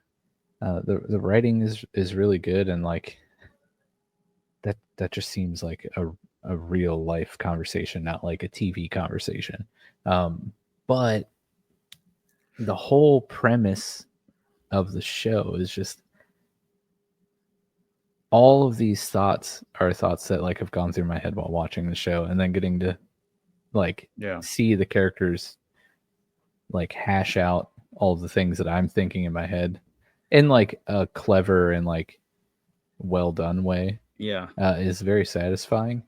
Speaker 1: the writing is really good, and like that just seems like a real life conversation, not like a TV conversation. But the whole premise of the show is just all of these thoughts are thoughts that like have gone through my head while watching the show, and then getting to like see the characters like hash out all of the things that I'm thinking in my head in like a clever and like well done way. Is very satisfying.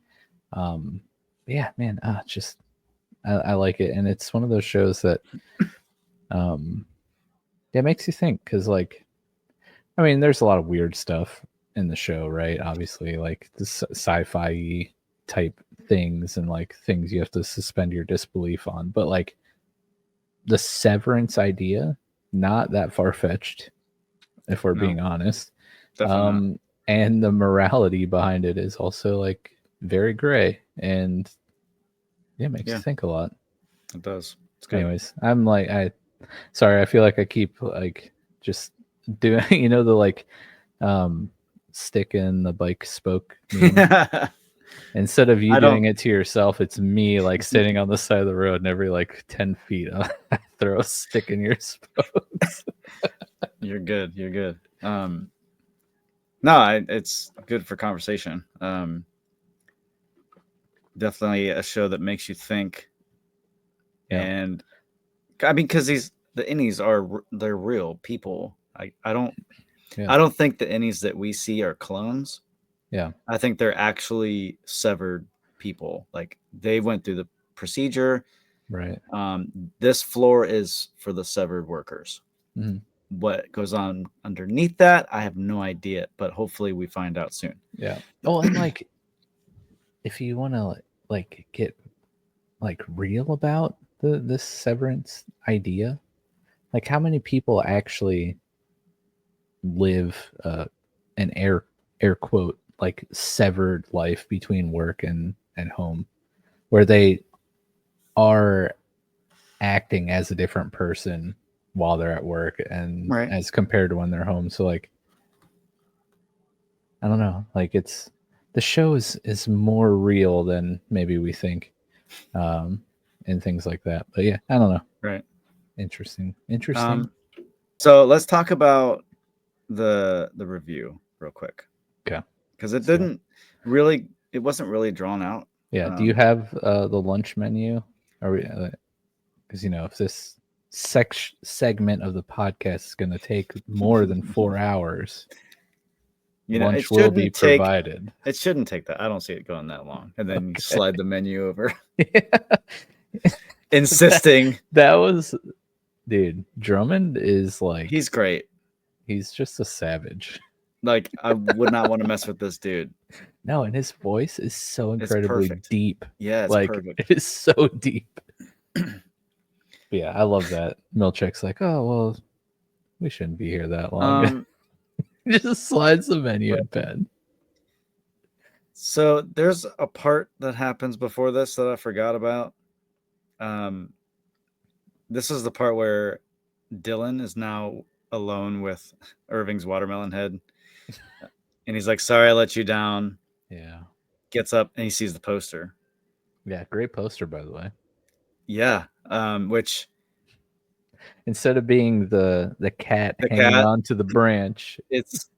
Speaker 1: Yeah, man, just I like it, and it's one of those shows that it makes you think, because like, I mean, there's a lot of weird stuff in the show, right? Obviously, like the sci-fi type things, and like things you have to suspend your disbelief on, but like the severance idea, not that far-fetched, if we're being honest. And the morality behind it is also like very gray, and it makes you think a lot.
Speaker 2: It does. It's good.
Speaker 1: Anyways, I'm like, sorry, I feel like I keep like just doing, you know, the like stick in the bike spoke meme. Instead of you doing it to yourself, it's me like sitting on the side of the road, and every like 10 feet I throw a stick in your spokes.
Speaker 2: You're good. You're good. No, it's good for conversation. Definitely a show that makes you think. And I mean, because the innies they're real people. I don't think the innies that we see are clones.
Speaker 1: Yeah.
Speaker 2: I think they're actually severed people. Like they went through the procedure.
Speaker 1: Right.
Speaker 2: This floor is for the severed workers.
Speaker 1: Mm-hmm.
Speaker 2: What goes on underneath that, I have no idea, but hopefully we find out soon.
Speaker 1: Yeah. Oh, and like, if you want to like get like real about this severance idea, like how many people actually live an air quote like severed life between work and home, where they are acting as a different person while they're at work and as compared to when they're home. So like, I don't know, like it's, the show is more real than maybe we think, and things like that. But yeah, I don't know.
Speaker 2: Right.
Speaker 1: Interesting.
Speaker 2: So let's talk about the review real quick.
Speaker 1: Okay.
Speaker 2: Because it wasn't really drawn out.
Speaker 1: Yeah. Do you have the lunch menu? Are we? Because you know, if this segment of the podcast is going to take more than 4 hours,
Speaker 2: you know,
Speaker 1: lunch will be provided.
Speaker 2: It shouldn't take that. I don't see it going that long. And then you slide the menu over. Insisting.
Speaker 1: That was, dude, Drummond is like,
Speaker 2: he's great.
Speaker 1: He's just a savage.
Speaker 2: Like, I would not want to mess with this dude.
Speaker 1: No, and his voice is so incredibly deep.
Speaker 2: Yeah, it's
Speaker 1: like
Speaker 2: perfect.
Speaker 1: It is so deep. Yeah, I love that. Milchick's like, oh well, we shouldn't be here that long. Just slides the menu in pen.
Speaker 2: So there's a part that happens before this that I forgot about. This is the part where Dylan is now alone with Irving's watermelon head. And he's like, sorry, I let you down.
Speaker 1: Yeah.
Speaker 2: Gets up and he sees the poster.
Speaker 1: Yeah, great poster, by the way.
Speaker 2: Yeah. Which,
Speaker 1: instead of being the cat hanging onto the branch,
Speaker 2: it's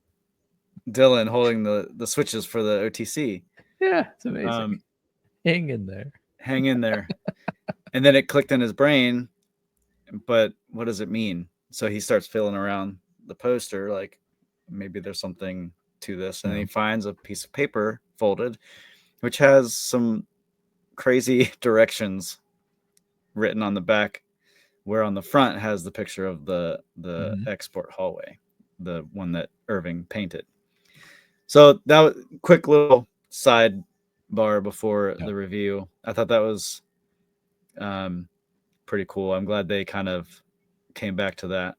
Speaker 2: Dylan holding the switches for the OTC.
Speaker 1: Yeah, it's amazing. Hang in there.
Speaker 2: Hang in there. And then it clicked in his brain. But what does it mean? So he starts feeling around the poster, like maybe there's something to this. And then he finds a piece of paper folded, which has some crazy directions written on the back, where on the front has the picture of the export hallway, the one that Irving painted. So that was a quick little sidebar before the review. I thought that was pretty cool. I'm glad they kind of came back to that.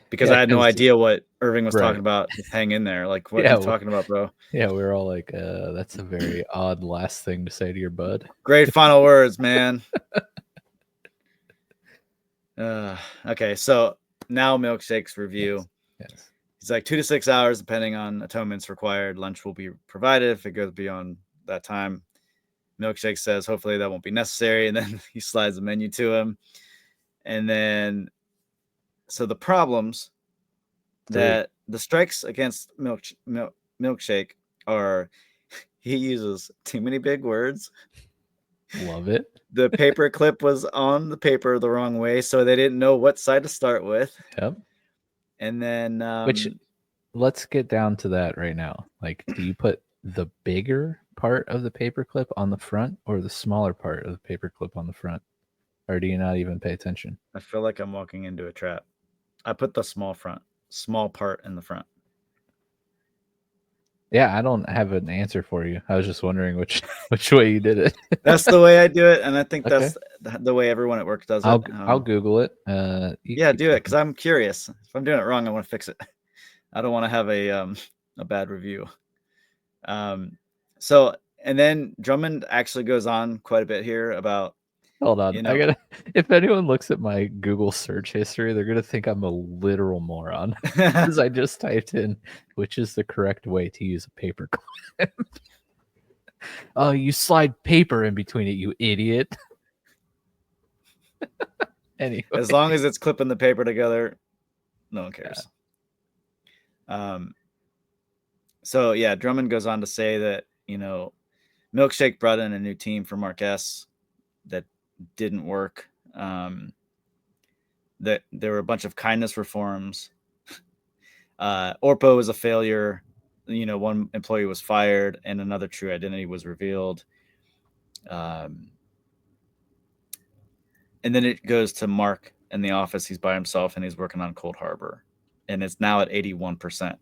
Speaker 2: because
Speaker 1: Yeah,
Speaker 2: I had no
Speaker 1: 'cause-
Speaker 2: idea what Irving was
Speaker 1: Right.
Speaker 2: talking about. Hang in there. Like, what are
Speaker 1: Yeah,
Speaker 2: you talking about, bro?
Speaker 1: yeah, we were all like, that's a very odd last thing to say to your bud.
Speaker 2: Great final words, man. Okay, so now Milkshake's review.
Speaker 1: Yes.
Speaker 2: It's like 2 to 6 hours, depending on atonements required. Lunch will be provided if it goes beyond that time. Milkshake says, hopefully that won't be necessary. And then he slides the menu to him. And then, so the problems that the strikes against Milkshake are he uses too many big words.
Speaker 1: Love it.
Speaker 2: The paper clip was on the paper the wrong way, so they didn't know what side to start with.
Speaker 1: Yep.
Speaker 2: And then,
Speaker 1: Which, let's get down to that right now. Like, do you put the bigger part of the paperclip on the front or the smaller part of the paperclip on the front? Or do you not even pay attention?
Speaker 2: I feel like I'm walking into a trap. I put the small part in the front.
Speaker 1: Yeah, I don't have an answer for you. I was just wondering which way you did it.
Speaker 2: That's the way I do it, and I think
Speaker 1: Okay.
Speaker 2: that's the way everyone at work does it.
Speaker 1: I'll Google it.
Speaker 2: Yeah, do it, because I'm curious. If I'm doing it wrong, I want to fix it. I don't want to have a bad review. So, and then Drummond actually goes on quite a bit here about,
Speaker 1: Hold on.
Speaker 2: you know,
Speaker 1: I gotta. If anyone looks at my Google search history, they're gonna think I'm a literal moron because I just typed in which is the correct way to use a paper clip. Oh, you slide paper in between it, you idiot. Anyway,
Speaker 2: as long as it's clipping the paper together, no one cares. Yeah. So yeah, Drummond goes on to say that, Milkshake brought in a new team for Mark S that didn't work. That there were a bunch of kindness reforms. Orpo was a failure. One employee was fired and another true identity was revealed. And then it goes to Mark in the office. He's by himself and he's working on Cold Harbor, and it's now at 81%.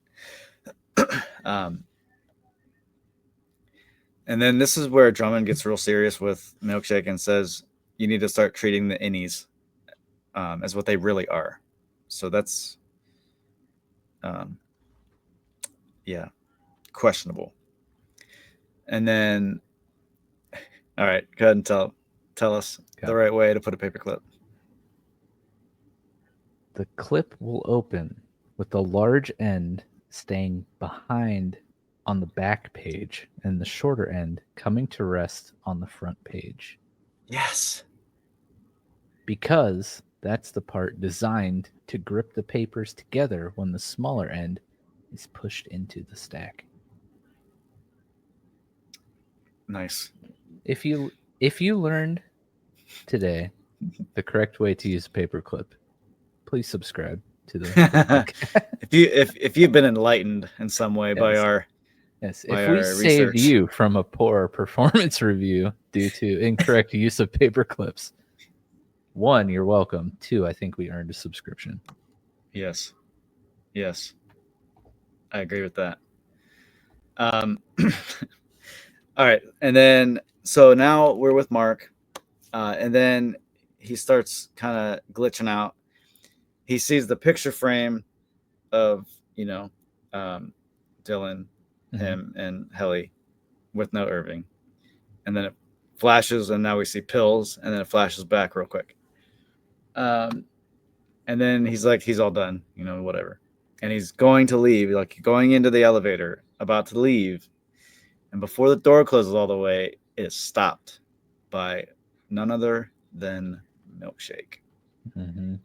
Speaker 2: And then this is where Drummond gets real serious with Milkshake and says, you need to start treating the innies as what they really are. So that's, questionable. And then, all right, go ahead and tell us the right way to put a paper clip.
Speaker 1: The clip will open with the large end staying behind on the back page and the shorter end coming to rest on the front page.
Speaker 2: Yes.
Speaker 1: Because that's the part designed to grip the papers together when the smaller end is pushed into the stack.
Speaker 2: Nice.
Speaker 1: If you learned today the correct way to use a paperclip, please subscribe to the podcast.
Speaker 2: if you've been enlightened in some way by our
Speaker 1: if
Speaker 2: by
Speaker 1: we
Speaker 2: our
Speaker 1: saved
Speaker 2: research.
Speaker 1: you from a poor performance review due to incorrect use of paper clips, 1, you're welcome. 2, I think we earned a subscription.
Speaker 2: Yes, I agree with that. All right, and then so now we're with Mark, and then he starts kind of glitching out. He sees the picture frame of Dylan, him, and Helly with no Irving, and then it flashes, and now we see pills, and then it flashes back real quick. And then he's like, he's all done, whatever, and he's going to leave, like going into the elevator, about to leave, and before the door closes all the way, it is stopped by none other than Milkshake.
Speaker 1: Mm-hmm.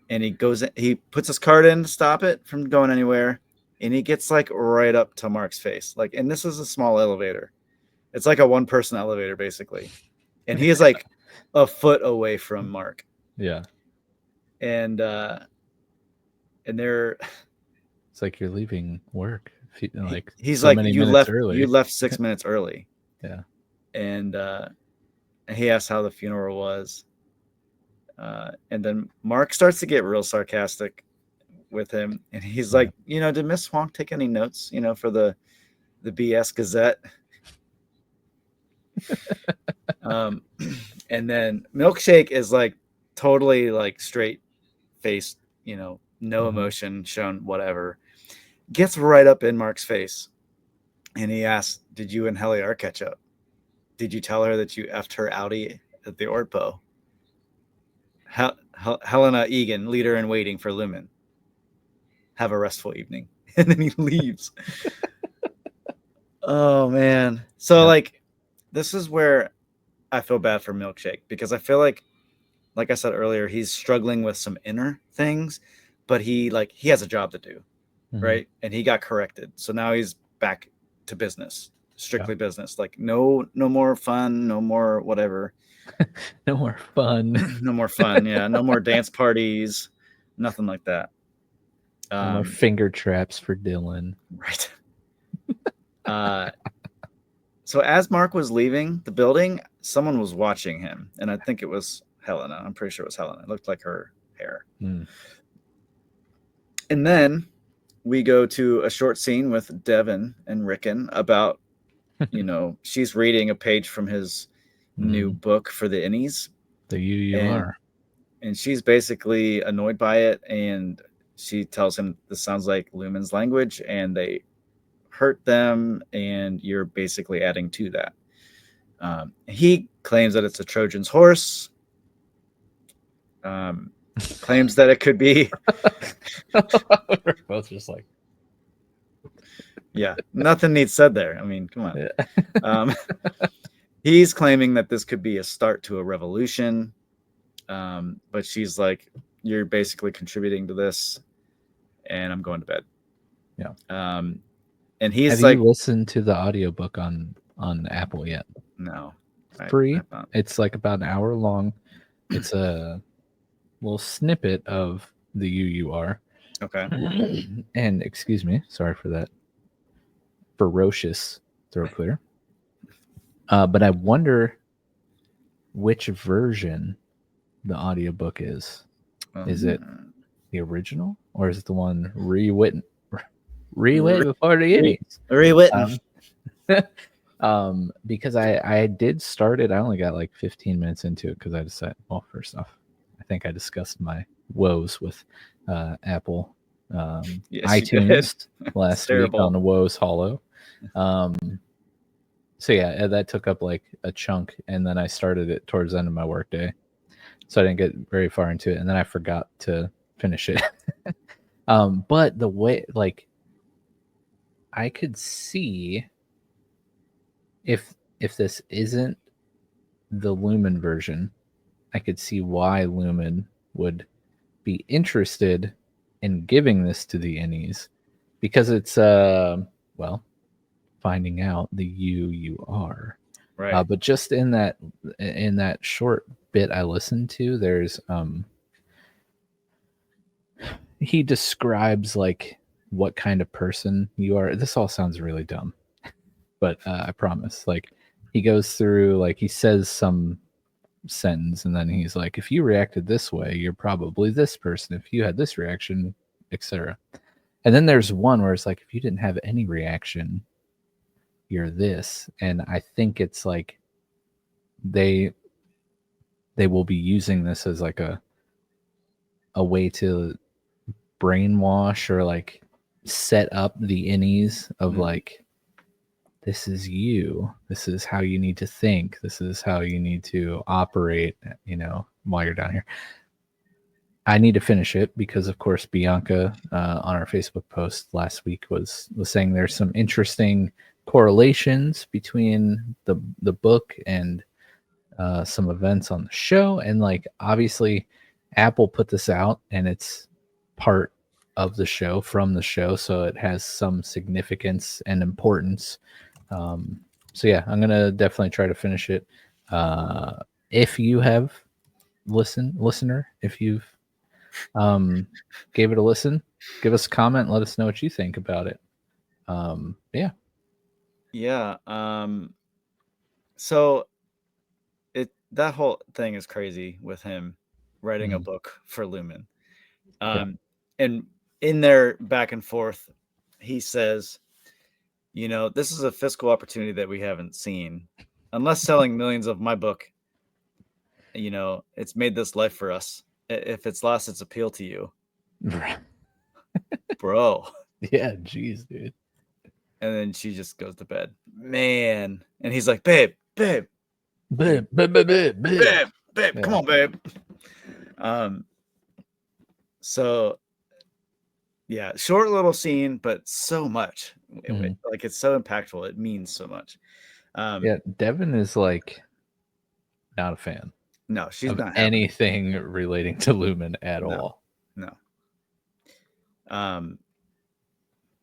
Speaker 2: And he puts his card in to stop it from going anywhere, and he gets like right up to Mark's face. Like, and this is a small elevator. It's like a one-person elevator, basically. And he is like a foot away from Mark.
Speaker 1: Yeah.
Speaker 2: And they're...
Speaker 1: It's like you're leaving work. Like
Speaker 2: he's
Speaker 1: so
Speaker 2: like,
Speaker 1: many
Speaker 2: you
Speaker 1: minutes early.
Speaker 2: You left 6 minutes early.
Speaker 1: Yeah.
Speaker 2: And he asked how the funeral was. And then Mark starts to get real sarcastic with him, and he's like, did Miss Swank take any notes, for the BS Gazette? And then Milkshake is like totally like straight faced no emotion shown, whatever. Gets right up in Mark's face. And he asks, did you and Heliar catch up? Did you tell her that you effed her outie at the Orpo? Helena Egan, leader in waiting for Lumen. Have a restful evening. And then he leaves. Oh, man. So, this is where I feel bad for Milkshake, because I feel like I said earlier, he's struggling with some inner things, but he has a job to do, right? And he got corrected. So now he's back to business, strictly business. No more fun, no more whatever.
Speaker 1: No more fun.
Speaker 2: No more fun. Yeah. No more dance parties. Nothing like that.
Speaker 1: No more finger traps for Dylan.
Speaker 2: Right. So as Mark was leaving the building, someone was watching him. And I think it was Helena. I'm pretty sure it was Helena. It looked like her hair. And then we go to a short scene with Devin and Rickon about, she's reading a page from his new book for the innies.
Speaker 1: The UUR.
Speaker 2: And she's basically annoyed by it. And she tells him this sounds like Lumen's language and they hurt them. And you're basically adding to that. He claims that it's a Trojan's horse. Claims that it could be.
Speaker 1: We're both just like,
Speaker 2: yeah, nothing needs said there. I mean, come on. Yeah. He's claiming that this could be a start to a revolution. But she's like, you're basically contributing to this, and I'm going to bed.
Speaker 1: Yeah.
Speaker 2: And he's
Speaker 1: Have you listened to the audiobook on Apple yet?
Speaker 2: No.
Speaker 1: It's free. It's like about an hour long. It's a little snippet of the UUR.
Speaker 2: Okay.
Speaker 1: And excuse me, sorry for that ferocious throat clear. But I wonder which version the audiobook is. Is it the original or is it the one rewritten before the idiots?
Speaker 2: Rewritten.
Speaker 1: Because I did start it. I only got like 15 minutes into it because I decided, well, first off, I think I discussed my woes with Apple iTunes last week on the woes hollow. So yeah, that took up like a chunk, and then I started it towards the end of my workday, so I didn't get very far into it, and then I forgot to finish it. But the way, I could see if this isn't the Lumen version, I could see why Lumen would be interested in giving this to the innies, because it's finding out the UUR.
Speaker 2: Right.
Speaker 1: But just in that short bit I listened to, there's he describes like what kind of person you are. This all sounds really dumb, but I promise. Like he goes through, like he says some sentence and then he's like, if you reacted this way, you're probably this person. If you had this reaction, etc. And then there's one where it's like, if you didn't have any reaction, you're this. And I think it's like they will be using this as like a way to brainwash or like set up the innies of like, this is you, this is how you need to think, this is how you need to operate, while you're down here. I need to finish it because, of course, Bianca on our Facebook post last week was saying there's some interesting correlations between the book and some events on the show. And like, obviously, Apple put this out and it's part of the show, from the show, so it has some significance and importance. So yeah, I'm gonna definitely try to finish it. If you have listener, if you've gave it a listen, give us a comment, let us know what you think about it.
Speaker 2: Yeah. So that whole thing is crazy with him writing a book for Lumen. And in their back and forth, he says, this is a fiscal opportunity that we haven't seen. Unless selling millions of my book, it's made this life for us. If it's lost its appeal to you, Bro.
Speaker 1: Yeah, jeez, dude.
Speaker 2: And then she just goes to bed. Man. And he's like, babe, babe,
Speaker 1: Babe, babe, babe, babe, babe.
Speaker 2: babe, babe,
Speaker 1: Yeah.
Speaker 2: come on, babe. So yeah, short little scene, but so much.
Speaker 1: Mhm.
Speaker 2: Like it's so impactful. It means so much.
Speaker 1: Yeah, Devin is like not a fan
Speaker 2: No, she's
Speaker 1: of
Speaker 2: not having
Speaker 1: anything relating to Lumen at
Speaker 2: No.
Speaker 1: all.
Speaker 2: No.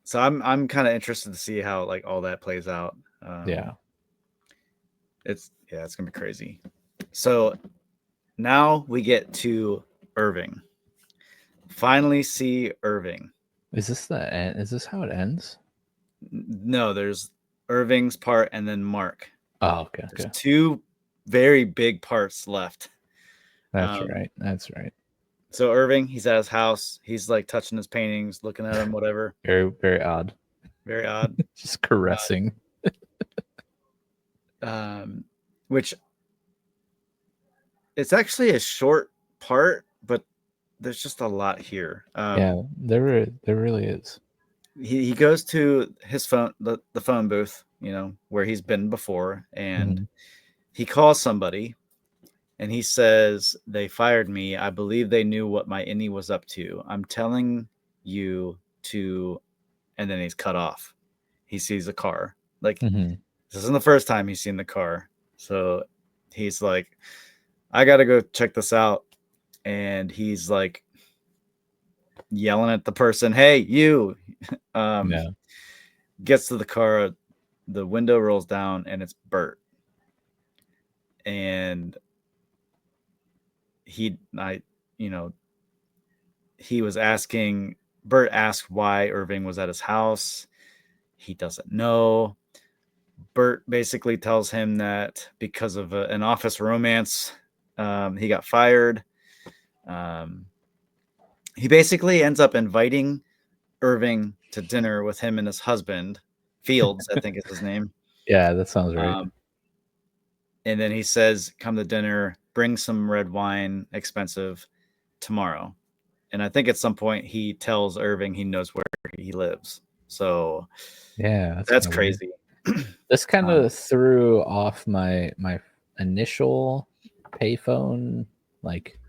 Speaker 2: So I'm kind of interested to see how like all that plays out.
Speaker 1: Yeah.
Speaker 2: It's gonna be crazy. So now we get to Irving. Finally see Irving.
Speaker 1: Is this the end? Is this how it ends?
Speaker 2: No, there's Irving's part and then Mark.
Speaker 1: Oh, okay.
Speaker 2: There's
Speaker 1: Okay.
Speaker 2: two very big parts left.
Speaker 1: That's right. That's right.
Speaker 2: So Irving, he's at his house. He's like touching his paintings, looking at them, whatever.
Speaker 1: Very, very odd.
Speaker 2: Very odd.
Speaker 1: Just caressing.
Speaker 2: Which it's actually a short part, but there's just a lot here.
Speaker 1: Yeah, there really is.
Speaker 2: He goes to his phone, the phone booth, where he's been before, and he calls somebody, and he says, "They fired me. I believe they knew what my innie was up to. I'm telling you to," and then he's cut off. He sees a car. Like this isn't the first time he's seen the car, so he's like, "I gotta go check this out," and he's like yelling at the person, "Hey, you!"
Speaker 1: Yeah.
Speaker 2: Gets to the car, the window rolls down, and it's Bert. And he was asking, Bert asked why Irving was at his house. He doesn't know. Bert basically tells him that because of an office romance, he got fired. He basically ends up inviting Irving to dinner with him and his husband, Fields, I think is his name.
Speaker 1: Yeah, that sounds right.
Speaker 2: And then he says, "Come to dinner, bring some red wine, expensive, tomorrow." And I think at some point he tells Irving he knows where he lives. So
Speaker 1: yeah,
Speaker 2: that's crazy.
Speaker 1: This kind of threw off my initial payphone, like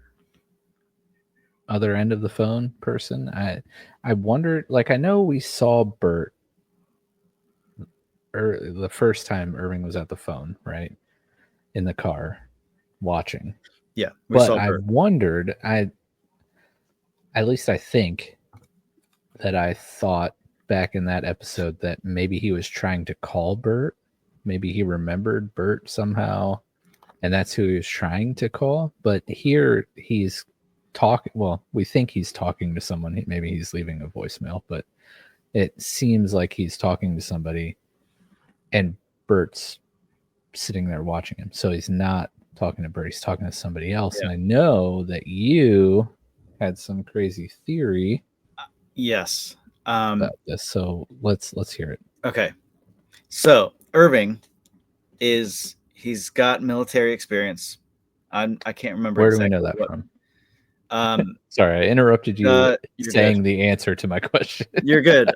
Speaker 1: other end of the phone person. I wondered, like, I know we saw Bert the first time Irving was at the phone, right, in the car watching.
Speaker 2: Yeah,
Speaker 1: but I wondered, at least I think that I thought back in that episode that maybe he was trying to call Bert. Maybe he remembered Bert somehow, and that's who he was trying to call. But here he's talking. Well, we think he's talking to someone. Maybe he's leaving a voicemail, but it seems like he's talking to somebody, and Bert's sitting there watching him. So he's not talking to Bert. He's talking to somebody else. Yeah. And I know that you had some crazy theory.
Speaker 2: Yes.
Speaker 1: About this. So let's hear it.
Speaker 2: Okay. So Irving he's got military experience. I can't remember.
Speaker 1: Where do we know that from? Sorry, I interrupted you saying good. The answer to my question.
Speaker 2: You're good.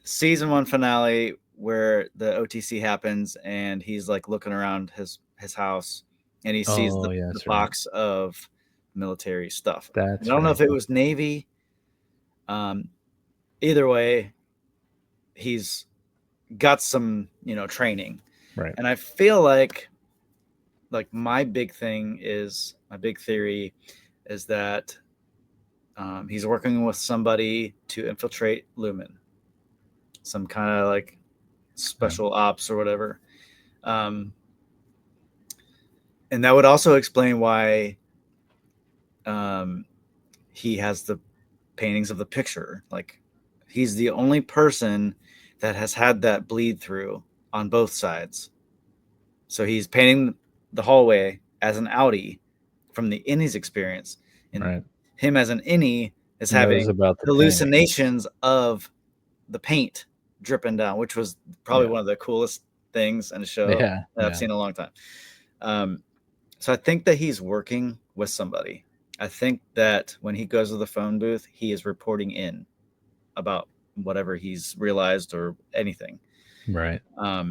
Speaker 2: Season 1 finale where the OTC happens and he's like looking around his house and he sees the box of military stuff. I don't know if it was Navy. Either way, he's got some, training.
Speaker 1: Right.
Speaker 2: And I feel like my big theory is that he's working with somebody to infiltrate Lumen, some kind of like special ops or whatever. And that would also explain why he has the paintings of the picture. Like he's the only person that has had that bleed through on both sides. So he's painting the hallway as an outie from the innie's experience. And him as an innie is having hallucinations of the paint dripping down, which was probably one of the coolest things in the show that I've seen in a long time. So I think that he's working with somebody. I think that when he goes to the phone booth, he is reporting in about whatever he's realized or anything.
Speaker 1: Right.
Speaker 2: I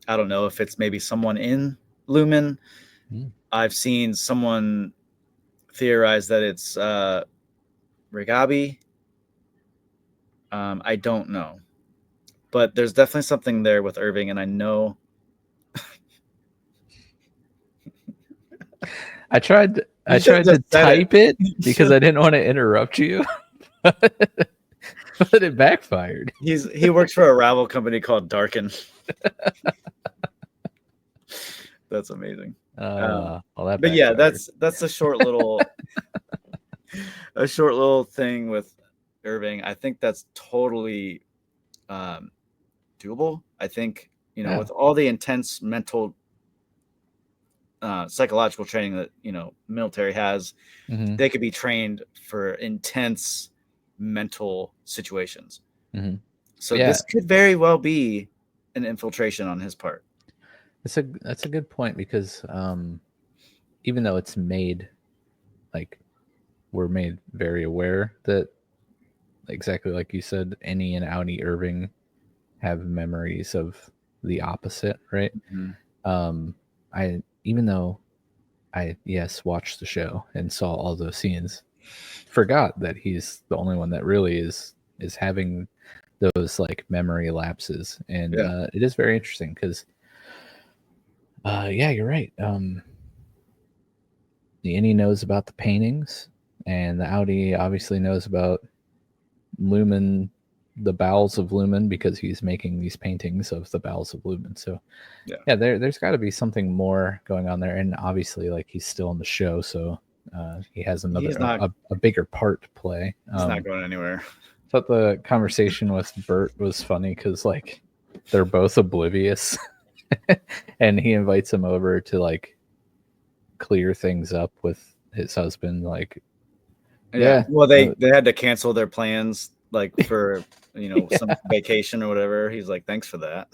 Speaker 2: don't know if it's maybe someone in Lumen. I've seen someone theorize that it's Rigabi. I don't know, but there's definitely something there with Irving, and I know.
Speaker 1: I tried to type it because I didn't want to interrupt you, but it backfired.
Speaker 2: He works for a Ravel company called Darken. That's amazing.
Speaker 1: Well, that
Speaker 2: but yeah,
Speaker 1: backfired.
Speaker 2: that's a short little thing with Irving. I think that's totally doable. I think, with all the intense mental psychological training that military has, they could be trained for intense mental situations. So this could very well be an infiltration on his part.
Speaker 1: That's a good point, because even though it's made, like, we're made very aware that, exactly like you said, Annie and Outie Irving have memories of the opposite, right? I even though I watched the show and saw all those scenes, forgot that he's the only one that really is having those like memory lapses, and it is very interesting because you're right. The Annie knows about the paintings, and the Outie obviously knows about Lumen, the bowels of Lumen, because he's making these paintings of the bowels of Lumen. So there's got to be something more going on there, and obviously, like, he's still in the show, so he has a bigger part to play.
Speaker 2: He's not going anywhere.
Speaker 1: I thought the conversation with Bert was funny because, like, they're both oblivious, and he invites him over to, like, clear things up with his husband. Like,
Speaker 2: well, they had to cancel their plans, like, for some vacation or whatever. He's like, thanks for that.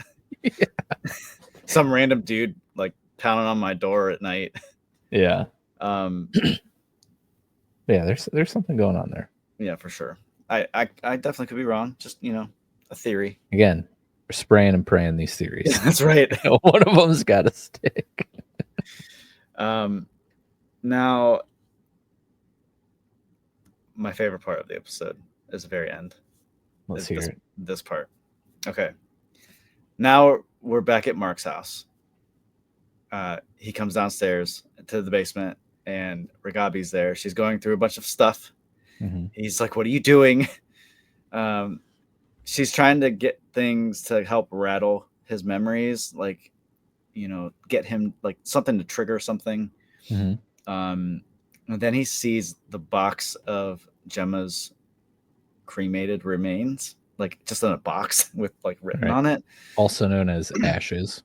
Speaker 2: Some random dude like pounding on my door at night.
Speaker 1: There's something going on there.
Speaker 2: Yeah, for sure. I definitely could be wrong. Just a theory.
Speaker 1: Again, we're spraying and praying these theories.
Speaker 2: Yeah, that's right.
Speaker 1: One of them's got to stick.
Speaker 2: Now, my favorite part of the episode is the very end.
Speaker 1: Let's hear it.
Speaker 2: This part. Okay. Now we're back at Mark's house. He comes downstairs to the basement, and Rigabi's there. She's going through a bunch of stuff. He's like, what are you doing? She's trying to get things to help rattle his memories, like, get him like something to trigger something. And then he sees the box of Gemma's cremated remains, like just in a box with like written on it.
Speaker 1: Also known as ashes.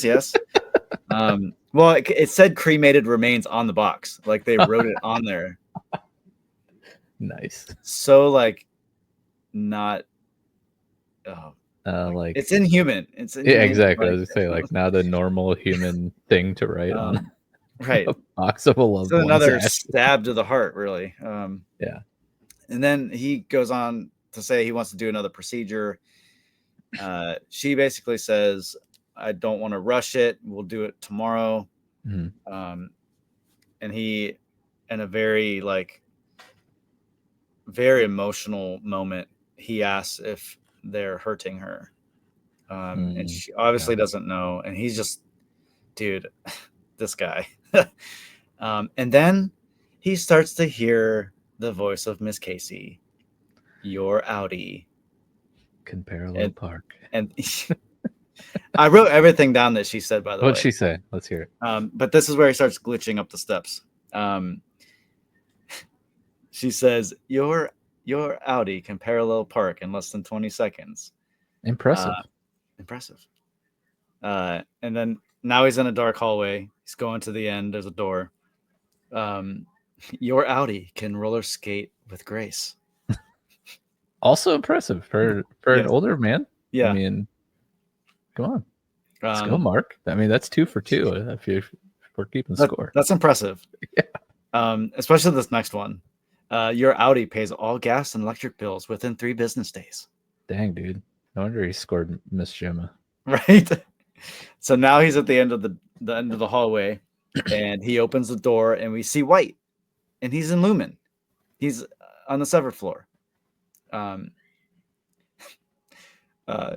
Speaker 2: Yes. Well, it said cremated remains on the box. Like, they wrote it on there.
Speaker 1: Nice.
Speaker 2: So, like, not...
Speaker 1: like,
Speaker 2: it's inhuman.
Speaker 1: Exactly. I was gonna say, like, not a normal human thing to write on.
Speaker 2: Right.
Speaker 1: A box of a loved one's
Speaker 2: another
Speaker 1: ashes.
Speaker 2: stab to the heart, really. And then he goes on to say he wants to do another procedure. She basically says, I don't want to rush it. We'll do it tomorrow. And he, in a very, like, very emotional moment, he asks if they're hurting her. And she obviously doesn't know. And he's just, dude, this guy. And then he starts to hear the voice of Miss Casey. Your Outie
Speaker 1: can parallel park.
Speaker 2: And I wrote everything down that she said, by the way.
Speaker 1: What'd she say? Let's hear it.
Speaker 2: But this is where he starts glitching up the steps. She says, your Outie can parallel park in less than 20 seconds.
Speaker 1: Impressive.
Speaker 2: And then now he's in a dark hallway. He's going to the end. There's a door. Your Outie can roller skate with grace.
Speaker 1: Also impressive for an older man.
Speaker 2: Yeah.
Speaker 1: I mean, come on. Let's go, Mark. I mean, that's 2 for 2 if we're keeping score.
Speaker 2: That's impressive.
Speaker 1: Yeah.
Speaker 2: Especially this next one. Your Audi pays all gas and electric bills within 3 business days.
Speaker 1: Dang, dude. No wonder he scored Miss Gemma.
Speaker 2: Right. So now he's at the end of the end of the hallway, and he opens the door, and we see White, and he's in Lumen. He's on the 7th floor.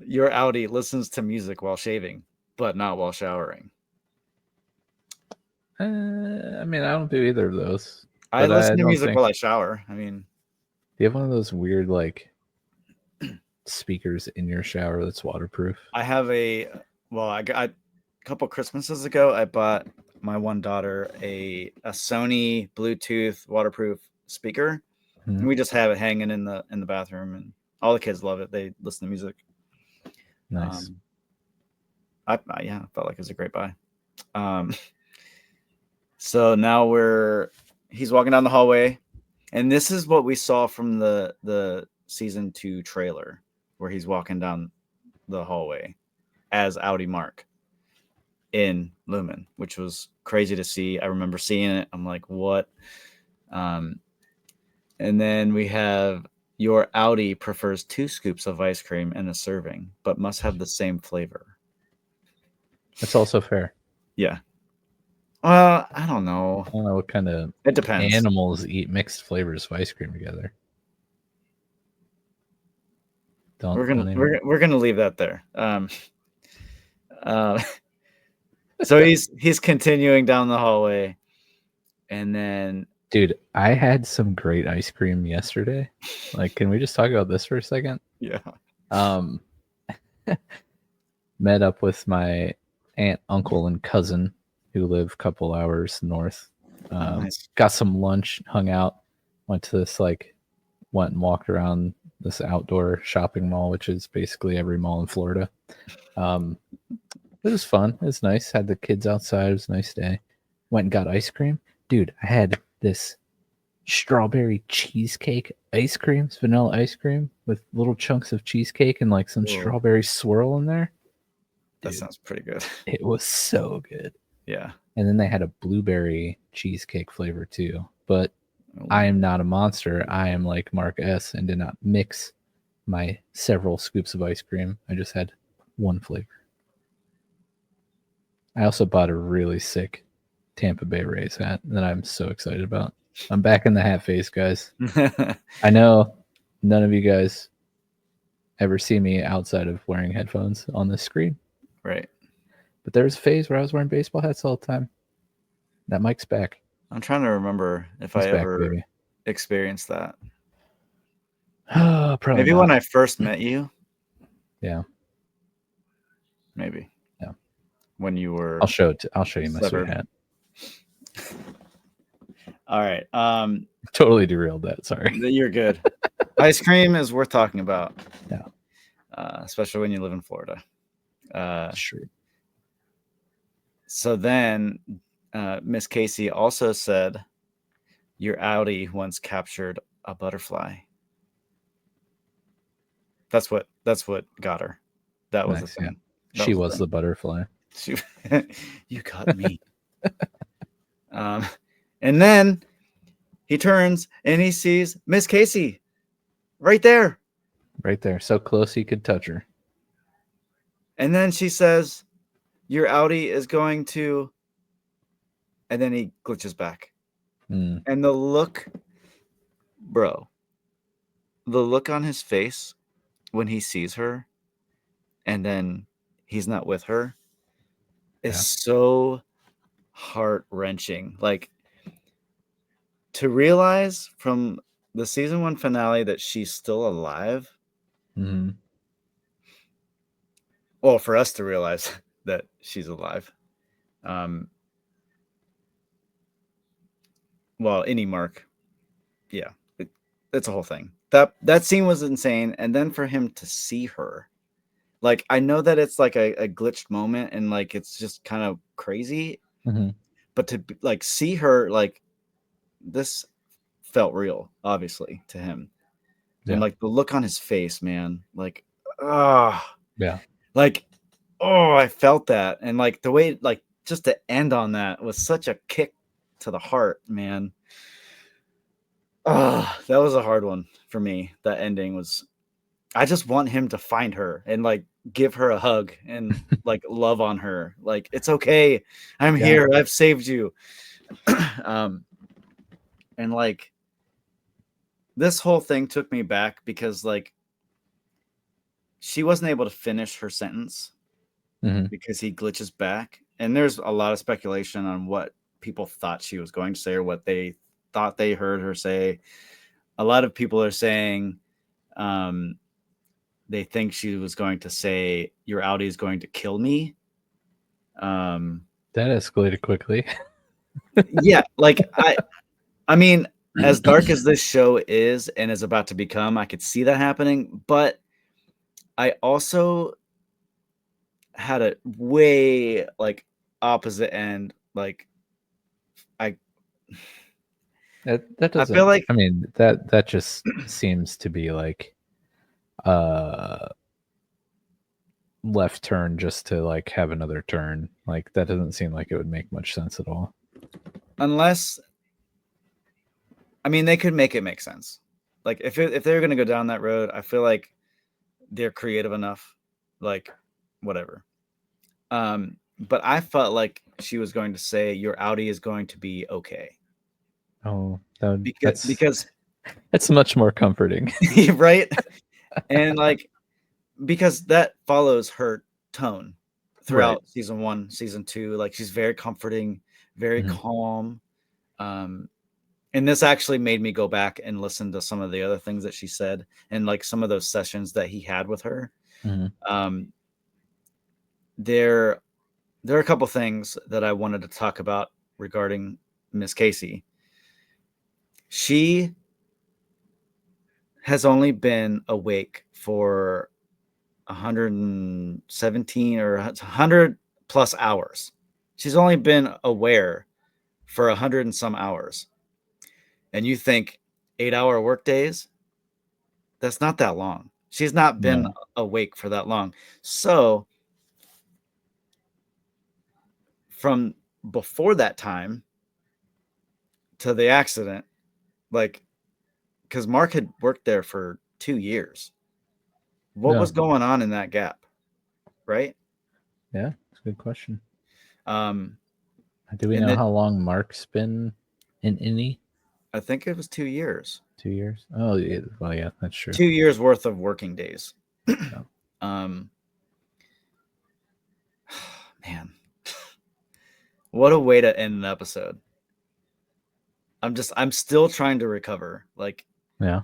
Speaker 2: Your Audi listens to music while shaving, but not while showering.
Speaker 1: I mean, I don't do either of those.
Speaker 2: I
Speaker 1: But
Speaker 2: listen to
Speaker 1: don't
Speaker 2: music
Speaker 1: think...
Speaker 2: while I shower. I mean,
Speaker 1: Do you have one of those weird like speakers in your shower that's waterproof?
Speaker 2: I have I got a couple Christmases ago, I bought my one daughter a Sony Bluetooth waterproof speaker.
Speaker 1: Hmm.
Speaker 2: And we just have it hanging in the bathroom, and all the kids love it. They listen to music.
Speaker 1: Nice.
Speaker 2: I felt like it was a great buy. So now he's walking down the hallway, and this is what we saw from the season 2 trailer, where he's walking down the hallway as Audi Mark in Lumen, which was crazy to see. I remember seeing it. I'm like, what? And then we have your Audi prefers 2 scoops of ice cream in a serving, but must have the same flavor.
Speaker 1: That's also fair.
Speaker 2: Yeah. Well, I don't know.
Speaker 1: I don't know what kind of
Speaker 2: It depends.
Speaker 1: animals eat mixed flavors of ice cream together.
Speaker 2: We're gonna leave that there. So he's continuing down the hallway, and then,
Speaker 1: dude, I had some great ice cream yesterday. Like, can we just talk about this for a second?
Speaker 2: Yeah.
Speaker 1: Met up with my aunt, uncle, and cousin who live a couple hours north.
Speaker 2: Nice.
Speaker 1: Got some lunch, hung out, went and walked around this outdoor shopping mall, which is basically every mall in Florida. It was fun. It was nice. Had the kids outside. It was a nice day. Went and got ice cream. Dude, I had this strawberry cheesecake ice cream. It's vanilla ice cream with little chunks of cheesecake and like some strawberry swirl in there.
Speaker 2: Dude, that sounds pretty good.
Speaker 1: It was so good.
Speaker 2: Yeah.
Speaker 1: And then they had a blueberry cheesecake flavor too. But I am not a monster. I am like Mark S. and did not mix my several scoops of ice cream. I just had one flavor. I also bought a really sick Tampa Bay Rays hat that I'm so excited about. I'm back in the hat phase, guys. I know none of you guys ever see me outside of wearing headphones on the screen.
Speaker 2: Right.
Speaker 1: But there was a phase where I was wearing baseball hats all the time. That mic's back.
Speaker 2: I'm trying to remember if I ever experienced that.
Speaker 1: Probably
Speaker 2: maybe
Speaker 1: not.
Speaker 2: when I first met you.
Speaker 1: Yeah.
Speaker 2: Maybe.
Speaker 1: Yeah.
Speaker 2: When you were.
Speaker 1: I'll show you my sweet hat.
Speaker 2: All right.
Speaker 1: Totally derailed that. Sorry.
Speaker 2: You're good. Ice cream is worth talking about.
Speaker 1: Yeah.
Speaker 2: Especially when you live in Florida.
Speaker 1: Sure.
Speaker 2: So then Miss Casey also said your Audi once captured a butterfly. That's what got her. That was the thing.
Speaker 1: Yeah. She was the butterfly.
Speaker 2: You got me. And then he turns and he sees Miss Casey right there.
Speaker 1: Right there. So close he could touch her.
Speaker 2: And then she says, your Audi is going to... And then he glitches back. And the look... Bro. The look on his face when he sees her and then he's not with her is so heart-wrenching. Like, to realize from the season 1 finale that she's still alive.
Speaker 1: Mm-hmm.
Speaker 2: Well, for us to realize that she's alive. Well, any Mark. Yeah. It's a whole thing. That scene was insane. And then for him to see her, like, I know that it's like a glitched moment and like it's just kind of crazy.
Speaker 1: Mm-hmm.
Speaker 2: But to like see her, like, this felt real, obviously, to him. And like the look on his face, man, like,
Speaker 1: yeah,
Speaker 2: like, I felt that. And like the way, like, just to end on that was such a kick to the heart, man. That was a hard one for me. That ending was. I just want him to find her and like give her a hug and like love on her. Like, it's okay. I'm
Speaker 1: Yeah.
Speaker 2: here. I've saved you. And like this whole thing took me back because like she wasn't able to finish her sentence
Speaker 1: Mhm.
Speaker 2: because he glitches back. And there's a lot of speculation on what people thought she was going to say or what they thought they heard her say. A lot of people are saying they think she was going to say, "Your Audi is going to kill me."
Speaker 1: That escalated quickly.
Speaker 2: Yeah, like I mean, as dark as this show is and is about to become, I could see that happening, but I also had a way like opposite end. Like I
Speaker 1: That
Speaker 2: I feel
Speaker 1: doesn't.
Speaker 2: like
Speaker 1: I mean, that just seems to be like left turn just to like have another turn. Like that doesn't seem like it would make much sense at all.
Speaker 2: unless I mean they could make it make sense. Like if they're gonna go down that road, I feel like they're creative enough. Like whatever. But I felt like she was going to say your Audi is going to be okay.
Speaker 1: Oh,
Speaker 2: Because
Speaker 1: that's much more comforting.
Speaker 2: right? And like because that follows her tone
Speaker 1: Right.
Speaker 2: throughout season 1, season 2. Like she's very comforting, very
Speaker 1: Mhm.
Speaker 2: calm. And this actually made me go back and listen to some of the other things that she said and like some of those sessions that he had with her.
Speaker 1: Mhm.
Speaker 2: There are a couple things that I wanted to talk about regarding Miss Casey. She has only been awake for 117 or 100 plus hours. She's only been aware for 100 and some hours. And you think 8-hour work days? That's not that long. She's not been
Speaker 1: No.
Speaker 2: awake for that long. So from before that time to the accident, like, because Mark had worked there for 2 years. What
Speaker 1: No.
Speaker 2: was going on in that gap? Right.
Speaker 1: Yeah, it's a good question.
Speaker 2: Um,
Speaker 1: Do we
Speaker 2: and
Speaker 1: know
Speaker 2: then
Speaker 1: how long Mark's been in Indy?
Speaker 2: I think it was 2 years.
Speaker 1: 2 years. Oh, yeah. Well, yeah, that's true.
Speaker 2: 2 years worth of working days.
Speaker 1: Yeah.
Speaker 2: um, man, what a way to end an episode. I'm still trying to recover. Like,
Speaker 1: Yeah.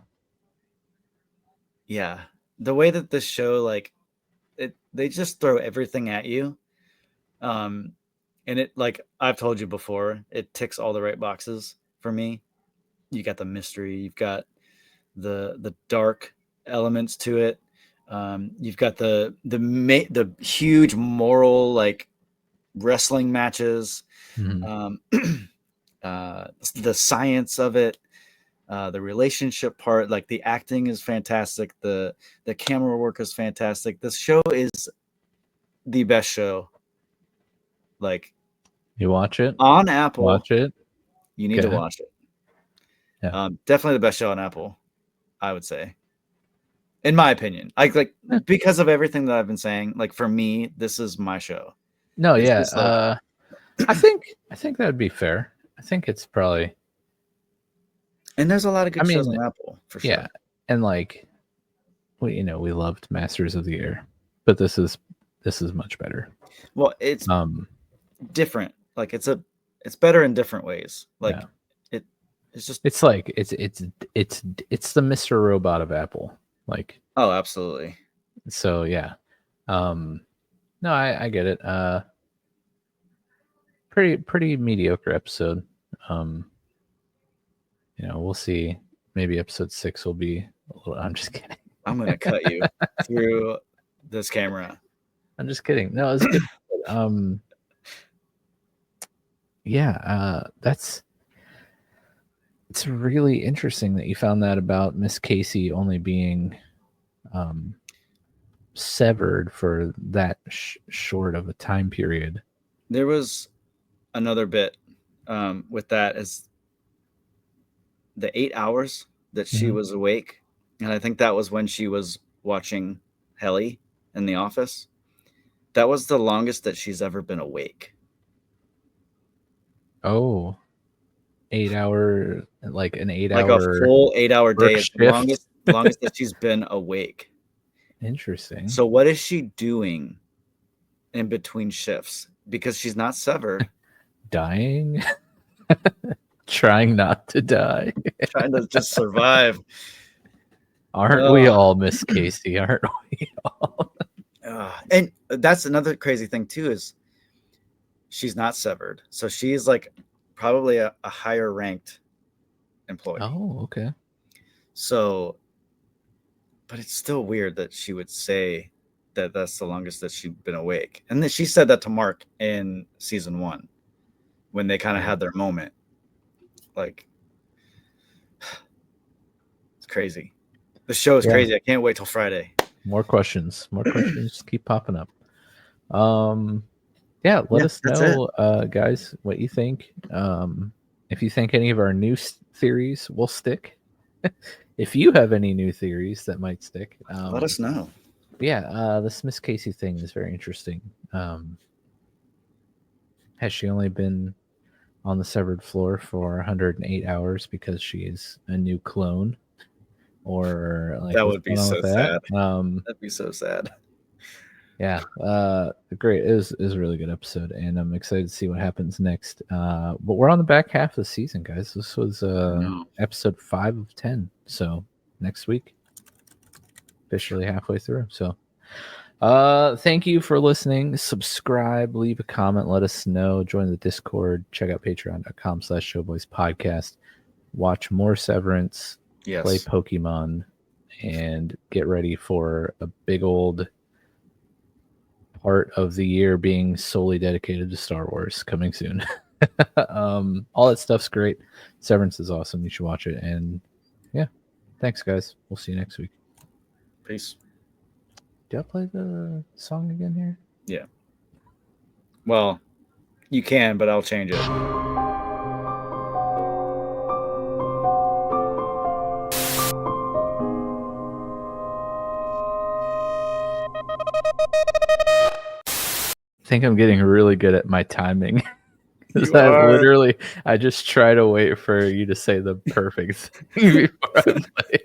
Speaker 2: yeah, the way that this show, like, they just throw everything at you. And it, like I've told you before, it ticks all the right boxes for me. You got the mystery, you've got the dark elements to it. You've got the huge moral like wrestling matches,
Speaker 1: Mhm.
Speaker 2: um, the science of it, the relationship part. Like the acting is fantastic. The camera work is fantastic. This show is the best show. Like
Speaker 1: You watch it?
Speaker 2: on Apple,
Speaker 1: Watch it.
Speaker 2: you need to
Speaker 1: Okay.
Speaker 2: watch it.
Speaker 1: Yeah.
Speaker 2: Definitely the best show on Apple, I would say. In my opinion, like
Speaker 1: Yeah.
Speaker 2: because of everything that I've been saying, like for me, this is my show.
Speaker 1: No,
Speaker 2: It's
Speaker 1: yeah.
Speaker 2: just like
Speaker 1: I think that would be fair. I think it's probably.
Speaker 2: and there's a lot of
Speaker 1: I
Speaker 2: good shows
Speaker 1: mean,
Speaker 2: on Apple for
Speaker 1: yeah,
Speaker 2: sure.
Speaker 1: and like we loved Masters of the Air, but this is much better.
Speaker 2: Well, it's
Speaker 1: Um,
Speaker 2: different. Like it's better in different ways.
Speaker 1: yeah,
Speaker 2: Like it it's just
Speaker 1: it's like it's the Mr. Robot of Apple. Like,
Speaker 2: oh, absolutely.
Speaker 1: so yeah. No, I get it. Pretty mediocre episode. Um, we'll see. Maybe episode 6 will be a little. I'm just kidding.
Speaker 2: I'm gonna cut you through this camera.
Speaker 1: I'm just kidding. No, it's good. Um, yeah, it's really interesting that you found that about Miss Casey only being um, severed for that short of a time period.
Speaker 2: There was another bit with that is the 8 hours that she was awake, and I think that was when she was watching Helly in the office. That was the longest that she's ever been awake.
Speaker 1: Oh, 8 hour, like an 8
Speaker 2: Like
Speaker 1: hour,
Speaker 2: a full 8-hour day is the
Speaker 1: shift.
Speaker 2: longest that she's been awake.
Speaker 1: Interesting.
Speaker 2: So what is she doing in between shifts? Because she's not severed.
Speaker 1: Dying. Trying not to die.
Speaker 2: Trying to just survive.
Speaker 1: Aren't we all, Miss Casey? Aren't we all?
Speaker 2: And that's another crazy thing too, is she's not severed. So she's like probably a higher ranked employee.
Speaker 1: Oh, okay.
Speaker 2: So, but it's still weird that she would say that that's the longest that she'd been awake. And then she said that to Mark in season 1 when they kind of had their moment. Like, it's crazy. The show is crazy. I can't wait till Friday.
Speaker 1: More questions keep popping up. Let us know, guys, what you think. If you think any of our new theories will stick. If you have any new theories that might stick,
Speaker 2: let us know.
Speaker 1: This Miss Casey thing is very interesting. Has she only been on the severed floor for 108 hours because she is a new clone? Or like,
Speaker 2: that would be so sad.
Speaker 1: That'd
Speaker 2: be so sad.
Speaker 1: Yeah, great. It was a really good episode, and I'm excited to see what happens next. But we're on the back half of the season, guys. This was episode 5 of 10. So next week, officially halfway through. So thank you for listening. Subscribe, leave a comment, let us know, join the Discord, check out patreon.com/showboyspodcast, watch more Severance, play Pokemon, and get ready for a big old part of the year being solely dedicated to Star Wars coming soon. All that stuff's great. Severance is awesome. You should watch it. And yeah, thanks, guys. We'll see you next week.
Speaker 2: Peace.
Speaker 1: Do I play the song again here?
Speaker 2: Yeah. Well, you can, but I'll change it.
Speaker 1: I think I'm getting really good at my timing. I just try to wait for you to say the perfect thing before I play.